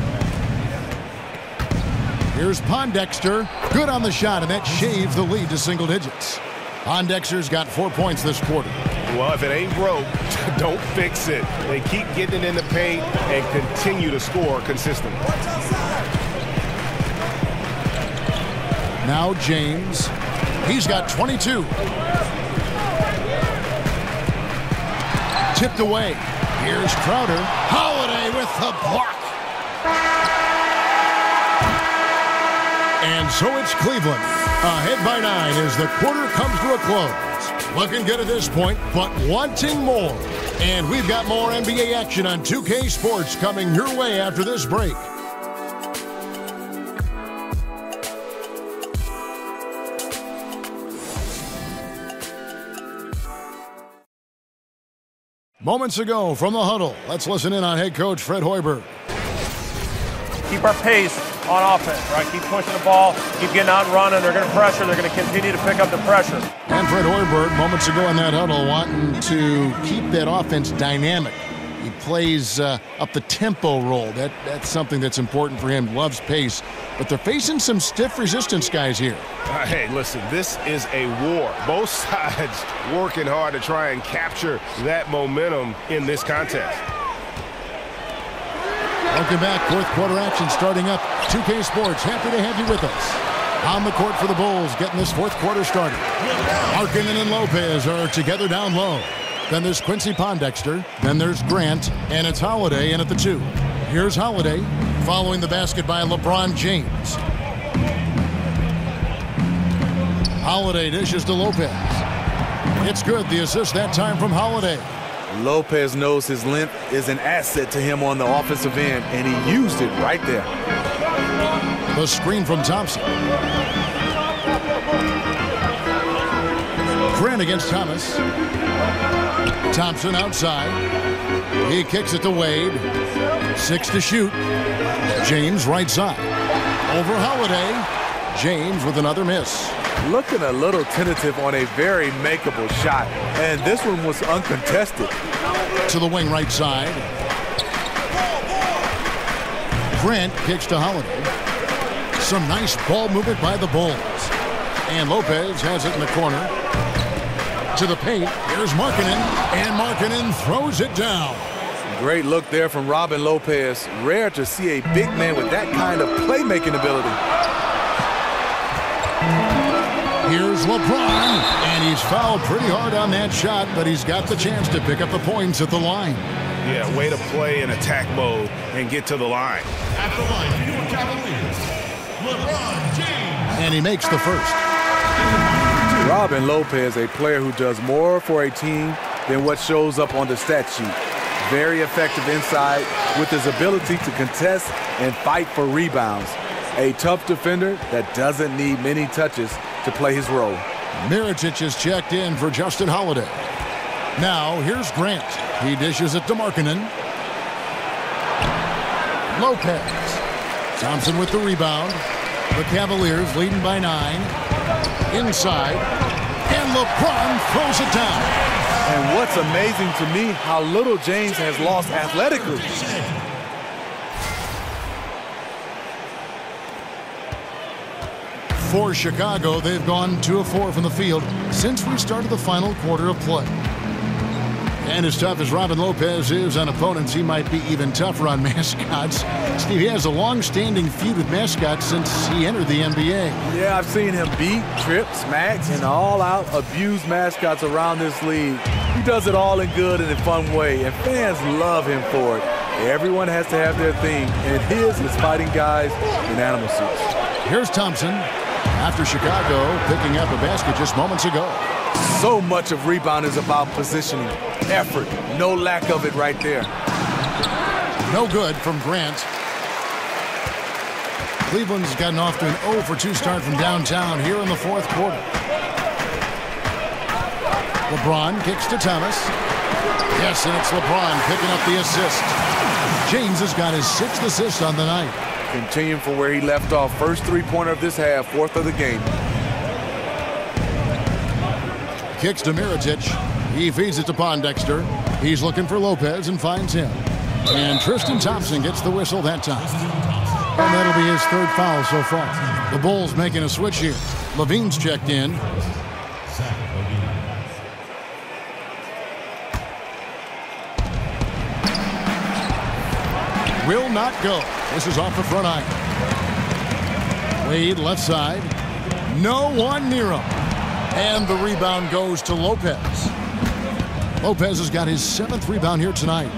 Here's Pondexter. Good on the shot, and that shaves the lead to single digits. Pondexter's got 4 points this quarter. Well, if it ain't broke, don't fix it. They keep getting it in the paint and continue to score consistently. Now James. He's got 22. Tipped away. Here's Crowder. Holiday with the block. And so it's Cleveland. Ahead by 9 as the quarter comes to a close. Looking good at this point, but wanting more. And we've got more NBA action on 2K Sports coming your way after this break. Moments ago from the huddle, let's listen in on head coach Fred Hoiberg. Keep our pace on offense, right? Keep pushing the ball, keep getting out and running. They're going to pressure. They're going to continue to pick up the pressure. And Fred Hoiberg, moments ago in that huddle, wanting to keep that offense dynamic. He plays up the tempo role. That's something that's important for him. Loves pace. But they're facing some stiff resistance guys here. Hey, listen, this is a war. Both sides working hard to try and capture that momentum in this contest. Welcome back. Fourth quarter action starting up. 2K Sports, happy to have you with us. On the court for the Bulls, getting this fourth quarter started. Markkanen and Lopez are together down low. Then there's Quincy Pondexter. Then there's Grant. And it's Holiday in at the 2. Here's Holiday following the basket by LeBron James. Holiday dishes to Lopez. It's good. The assist that time from Holiday. Lopez knows his length is an asset to him on the offensive end, and he used it right there. The screen from Thompson. Grant against Thomas. Thompson outside. He kicks it to Wade. 6 to shoot. James right side. Over Holiday. James with another miss. Looking a little tentative on a very makeable shot, and this one was uncontested. To the wing right side. Grant kicks to Holiday. Some nice ball movement by the Bulls. And Lopez has it in the corner. To the paint. Here's Markkanen. And Markkanen throws it down. Great look there from Robin Lopez. Rare to see a big man with that kind of playmaking ability. Here's LeBron, and he's fouled pretty hard on that shot, but he's got the chance to pick up the points at the line. Yeah, way to play in attack mode and get to the line. At the line for your Cavaliers, LeBron James. And he makes the first. Robin Lopez, a player who does more for a team than what shows up on the stat sheet. Very effective inside with his ability to contest and fight for rebounds. A tough defender that doesn't need many touches to play his role. Mirotic is checked in for Justin Holiday. Now, here's Grant. He dishes it to Markkanen. Lopez. Thompson with the rebound. The Cavaliers leading by 9. Inside. And LeBron throws it down. And what's amazing to me, how little James has lost athletically. For Chicago, they've gone 2 of 4 from the field since we started the final quarter of play. And as tough as Robin Lopez is on opponents, he might be even tougher on mascots. Steve, he has a long-standing feud with mascots since he entered the NBA. Yeah, I've seen him beat, trip, smack, and all-out abuse mascots around this league. He does it all in good and in fun way, and fans love him for it. Everyone has to have their thing, and his is fighting guys in animal suits. Here's Thompson. After Chicago picking up a basket just moments ago. So much of rebound is about positioning, effort, no lack of it right there. No good from Grant. Cleveland's gotten off to an 0 for 2 start from downtown here in the 4th quarter. LeBron kicks to Thomas. Yes, and it's LeBron picking up the assist. James has got his 6th assist on the night. Continuing from where he left off. First 3-pointer of this half, 4th of the game. Kicks to Mirotic. He feeds it to Pondexter. He's looking for Lopez and finds him. And Tristan Thompson gets the whistle that time. And that'll be his 3rd foul so far. The Bulls making a switch here. Levine's checked in. Will not go. This is off the front iron. Wade left side. No one near him. And the rebound goes to Lopez. Lopez has got his 7th rebound here tonight.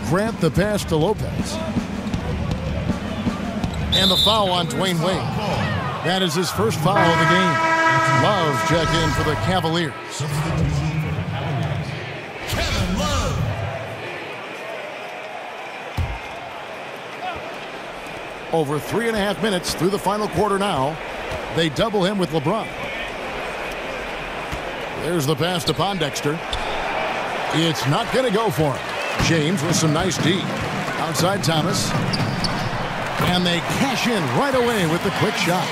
Grant the pass to Lopez. And the foul on Dwayne Wade. That is his first foul of the game. Love checked in for the Cavaliers. Over 3.5 minutes through the final quarter now. They double him with LeBron. There's the pass to Pondexter. It's not going to go for him. James with some nice D. Outside Thomas. And they cash in right away with the quick shot.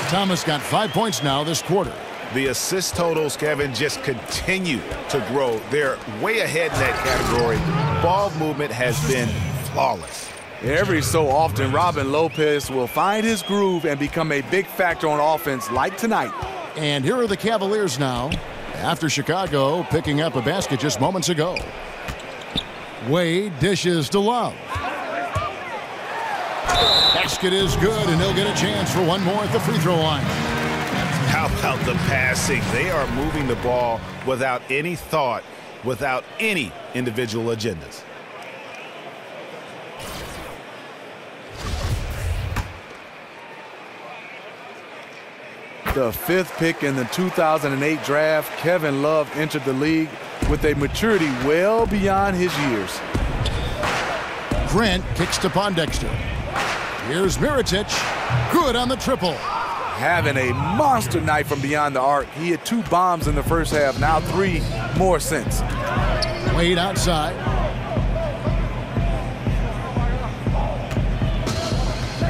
Thomas got 5 points now this quarter. The assist totals, Kevin, just continue to grow. They're way ahead in that category. Ball movement has been flawless. Every so often, Robin Lopez will find his groove and become a big factor on offense like tonight. And here are the Cavaliers now, after Chicago picking up a basket just moments ago. Wade dishes to Love. Basket is good, and he'll get a chance for one more at the free throw line. How about the passing? They are moving the ball without any thought, without any individual agendas. The 5th pick in the 2008 draft, Kevin Love entered the league with a maturity well beyond his years. Grant kicks to Pondexter. Here's Mirotic. Good on the triple. Having a monster night from beyond the arc. He had 2 bombs in the first half, now 3 more since. Wade outside.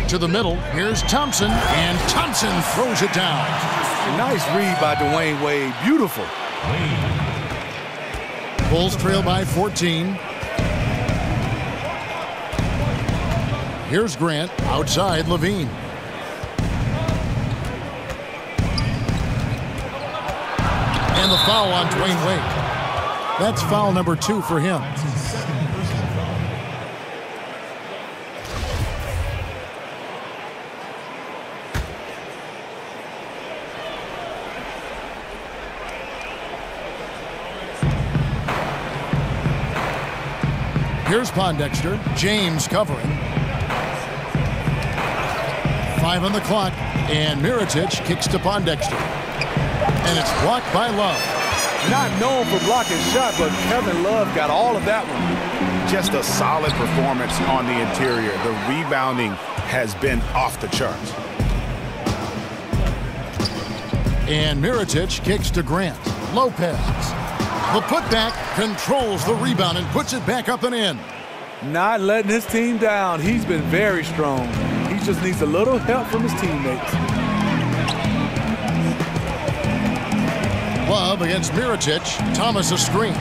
To the middle. Here's Thompson, and Thompson throws it down. Nice read by Dwayne Wade. Beautiful. Bulls trail by 14. Here's Grant. Outside, Levine. And the foul on Dwayne Wade. That's foul number 2 for him. Here's Pondexter. James covering. 5 on the clock, and Mirotic kicks to Pondexter. And it's blocked by Love. Not known for blocking shot, but Kevin Love got all of that one. Just a solid performance on the interior. The rebounding has been off the charts. And Mirotic kicks to Grant. Lopez. The putback controls the rebound and puts it back up and in. Not letting his team down. He's been very strong. He just needs a little help from his teammates. Love against Mirotic. Thomas a screen.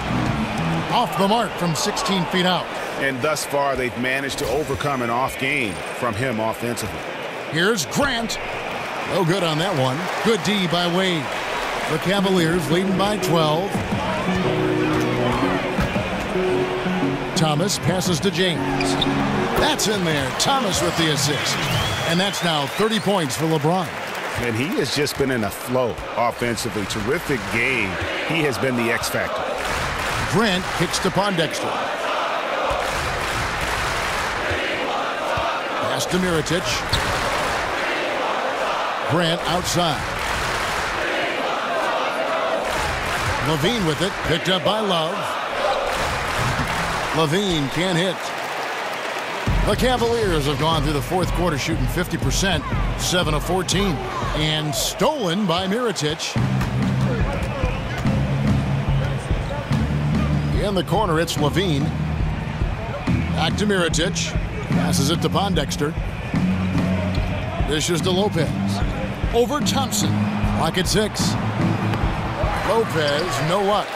Off the mark from 16 feet out. And thus far, they've managed to overcome an off game from him offensively. Here's Grant. No good on that one. Good D by Wade. The Cavaliers leading by 12. Thomas passes to James. That's in there. Thomas with the assist. And that's now 30 points for LeBron. And he has just been in a flow offensively. Terrific game. He has been the X factor. Grant kicks to Pondexter. Pass to Mirotic. Grant outside. Levine with it. Picked up by Love. Levine can't hit. The Cavaliers have gone through the 4th quarter shooting 50%, 7 of 14, and stolen by Mirotic. In the corner, it's Levine. Back to Mirotic. Passes it to Pondexter. Dishes to Lopez. Over Thompson. Clock at 6. Lopez, no luck.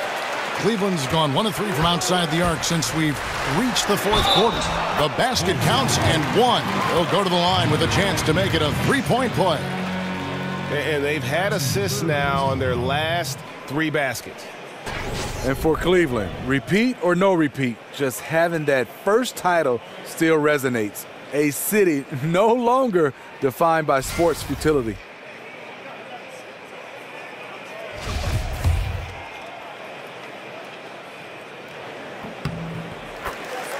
Cleveland's gone 1 of 3 from outside the arc since we've reached the 4th quarter. The basket counts and 1. They'll go to the line with a chance to make it a 3-point play. And they've had assists now on their last 3 baskets. And for Cleveland, repeat or no repeat, just having that first title still resonates. A city no longer defined by sports futility.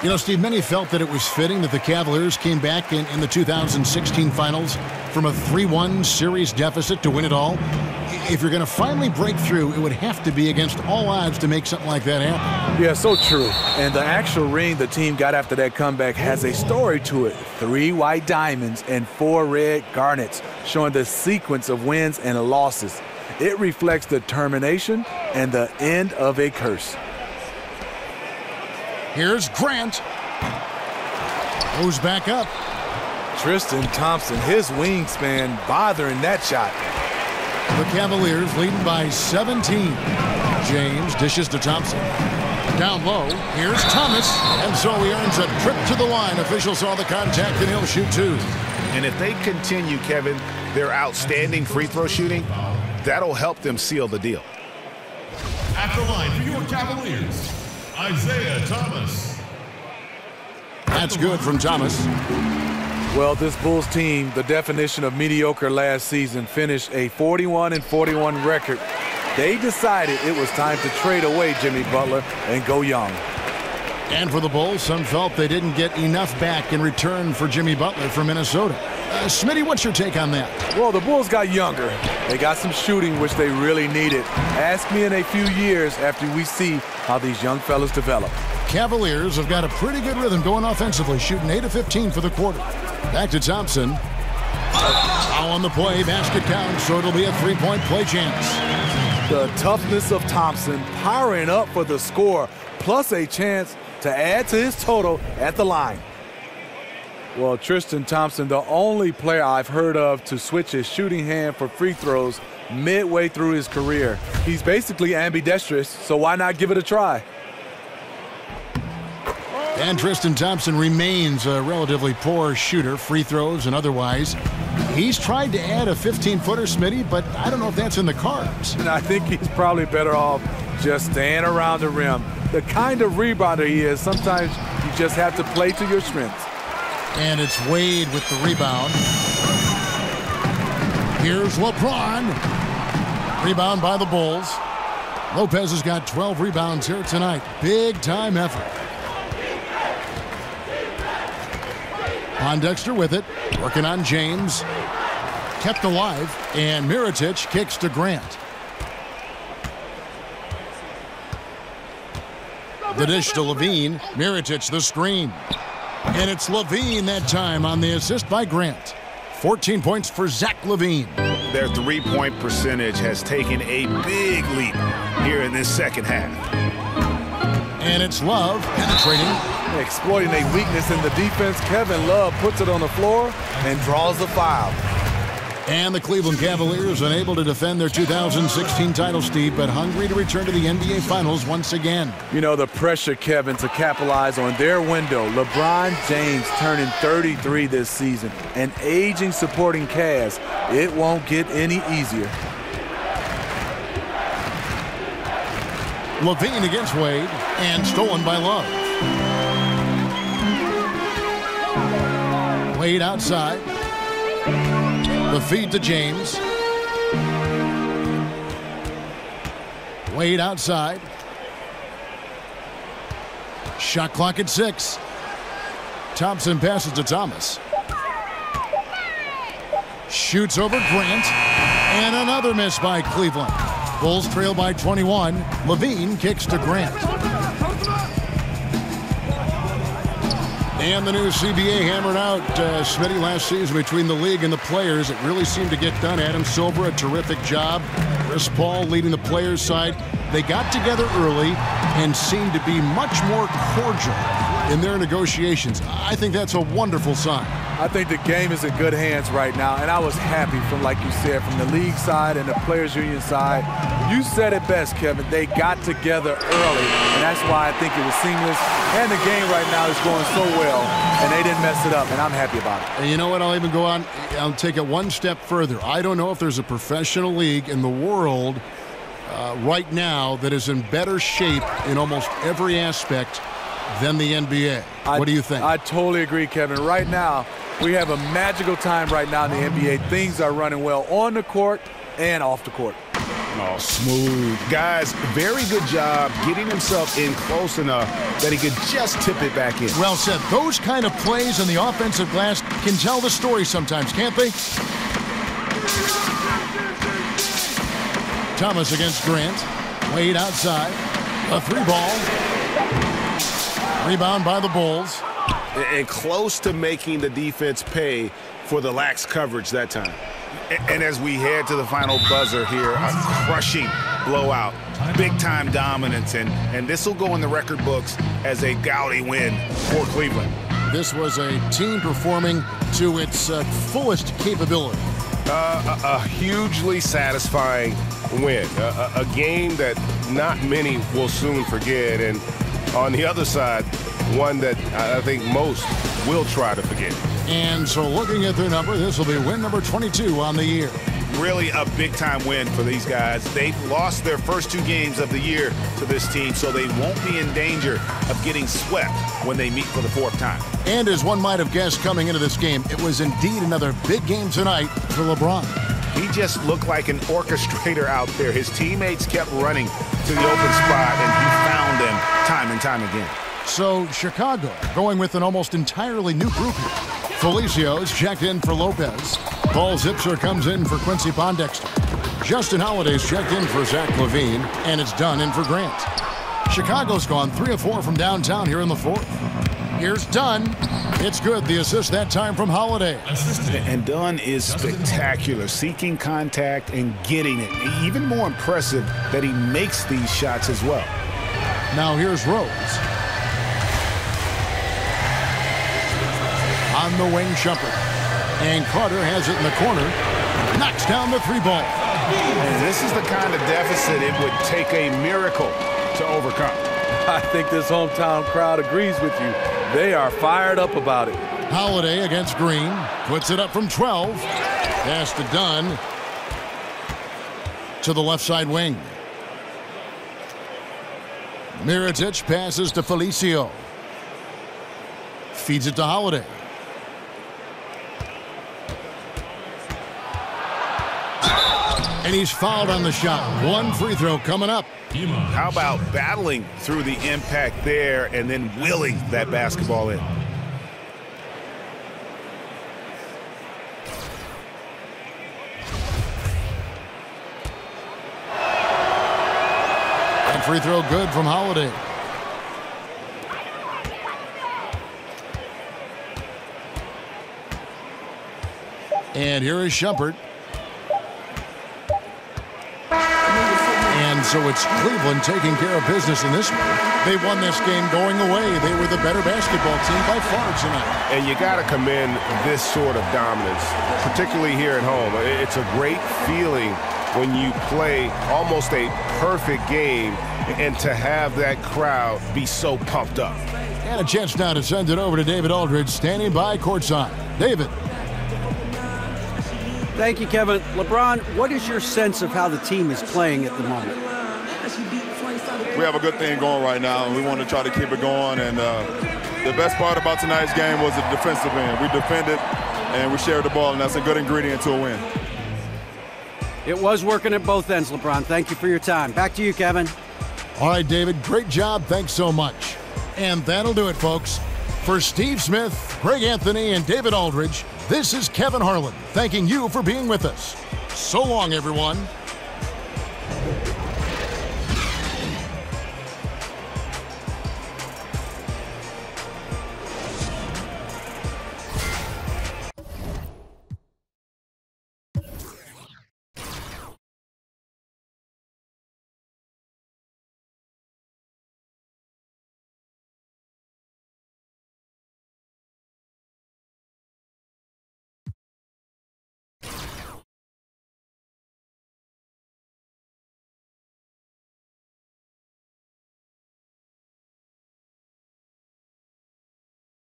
You know, Steve, many felt that it was fitting that the Cavaliers came back in the 2016 finals from a 3-1 series deficit to win it all. If you're going to finally break through, it would have to be against all odds to make something like that happen. Yeah, so true. And the actual ring the team got after that comeback has a story to it. 3 white diamonds and 4 red garnets, showing the sequence of wins and losses. It reflects determination and the end of a curse. Here's Grant. Goes back up. Tristan Thompson, his wingspan bothering that shot. The Cavaliers leading by 17. James dishes to Thompson. Down low, here's Thomas. And so he earns a trip to the line. Officials saw the contact and he'll shoot 2. And if they continue, Kevin, their outstanding free throw shooting, that'll help them seal the deal. At the line for your Cavaliers, Isaiah Thomas. That's good from Thomas. Well, this Bulls team, the definition of mediocre last season, finished a 41-41 record. They decided it was time to trade away Jimmy Butler and go young. And for the Bulls, some felt they didn't get enough back in return for Jimmy Butler from Minnesota. Smitty, what's your take on that? Well, the Bulls got younger. They got some shooting, which they really needed. Ask me in a few years after we see how these young fellas develop. Cavaliers have got a pretty good rhythm going offensively, shooting 8 of 15 for the quarter. Back to Thompson. Now on the play, basket counts, so it'll be a three-point play chance. The toughness of Thompson powering up for the score, plus a chance to add to his total at the line. Well, Tristan Thompson, the only player I've heard of to switch his shooting hand for free throws midway through his career. He's basically ambidextrous, so why not give it a try? And Tristan Thompson remains a relatively poor shooter, free throws and otherwise. He's tried to add a 15-footer, Smitty, but I don't know if that's in the cards. And I think he's probably better off just staying around the rim. The kind of rebounder he is, sometimes you just have to play to your strengths. And it's Wade with the rebound. Here's LeBron. Rebound by the Bulls. Lopez has got 12 rebounds here tonight. Big time effort. Pondexter with it, working on James. Kept alive, and Mirotic kicks to Grant. The dish to Levine. Mirotic the screen. And it's Levine that time on the assist by Grant. 14 points for Zach Levine. Their three-point percentage has taken a big leap here in this second half. And it's Love penetrating. Exploiting a weakness in the defense, Kevin Love puts it on the floor and draws the foul. And the Cleveland Cavaliers unable to defend their 2016 title, Steve, but hungry to return to the NBA Finals once again. You know, the pressure, Kevin, to capitalize on their window. LeBron James turning 33 this season. An aging supporting cast. It won't get any easier. Levine against Wade, and stolen by Love. Wade outside. The feed to James. Wade outside. Shot clock at 6. Thompson passes to Thomas. Shoots over Grant. And another miss by Cleveland. Bulls trail by 21. Levine kicks to Grant. And the new CBA hammered out Smitty last season between the league and the players. It really seemed to get done. Adam Silver, a terrific job. Chris Paul leading the players' side. They got together early and seemed to be much more cordial in their negotiations. I think that's a wonderful sign. I think the game is in good hands right now, and I was happy from, like you said, from the league side and the players' union side. You said it best, Kevin. They got together early, and that's why I think it was seamless. And the game right now is going so well, and they didn't mess it up, and I'm happy about it. And you know what? I'll even go on. I'll take it one step further. I don't know if there's a professional league in the world right now that is in better shape in almost every aspect than the NBA. What do you think? I totally agree, Kevin. Right now, we have a magical time right now in the NBA. Things are running well on the court and off the court. Oh, smooth. Guys, very good job getting himself in close enough that he could just tip it back in. Well said. Those kind of plays on the offensive glass can tell the story sometimes, can't they? Thomas against Grant. Wade outside. A 3-ball. Rebound by the Bulls. And close to making the defense pay for the lax coverage that time. And as we head to the final buzzer here, a crushing blowout, big-time dominance, and this will go in the record books as a gaudy win for Cleveland. This was a team performing to its fullest capability. A hugely satisfying win, a game that not many will soon forget, and on the other side, one that I think most will try to forget. And so looking at their number, this will be win number 22 on the year. Really a big-time win for these guys. They've lost their first 2 games of the year to this team, so they won't be in danger of getting swept when they meet for the 4th time. And as one might have guessed coming into this game, it was indeed another big game tonight for LeBron. He just looked like an orchestrator out there. His teammates kept running to the open spot, and he found them time and time again. So Chicago going with an almost entirely new group here. Felicio is checked in for Lopez. Paul Zipser comes in for Quincy Pondexter. Justin Holiday's checked in for Zach LaVine, and it's Dunn in for Grant. Chicago's gone 3 of 4 from downtown here in the 4th. Here's Dunn. It's good. The assist that time from Holiday. And Dunn is spectacular, seeking contact and getting it. Even more impressive that he makes these shots as well. Now here's Rose. On the wing, Shumpert. And Carter has it in the corner. Knocks down the 3-ball. And this is the kind of deficit it would take a miracle to overcome. I think this hometown crowd agrees with you. They are fired up about it. Holiday against Green. Puts it up from 12. Pass to Dunn. To the left side wing. Mirotic passes to Felicio. Feeds it to Holiday. And he's fouled on the shot. 1 free throw coming up. How about battling through the impact there and then willing that basketball in? And free throw good from Holiday. And here is Shumpert. And so it's Cleveland taking care of business in this one. They won this game going away. They were the better basketball team by far tonight. And you got to commend this sort of dominance, particularly here at home. It's a great feeling when you play almost a perfect game and to have that crowd be so pumped up. And a chance now to send it over to David Aldridge, standing by courtside. David. Thank you, Kevin. LeBron, what is your sense of how the team is playing at the moment? We have a good thing going right now, and we want to try to keep it going. And the best part about tonight's game was the defensive end. We defended, and we shared the ball, and that's a good ingredient to a win. It was working at both ends, LeBron. Thank you for your time. Back to you, Kevin. All right, David, great job. Thanks so much. And that'll do it, folks. For Steve Smith, Greg Anthony, and David Aldridge, this is Kevin Harlan thanking you for being with us. So long, everyone.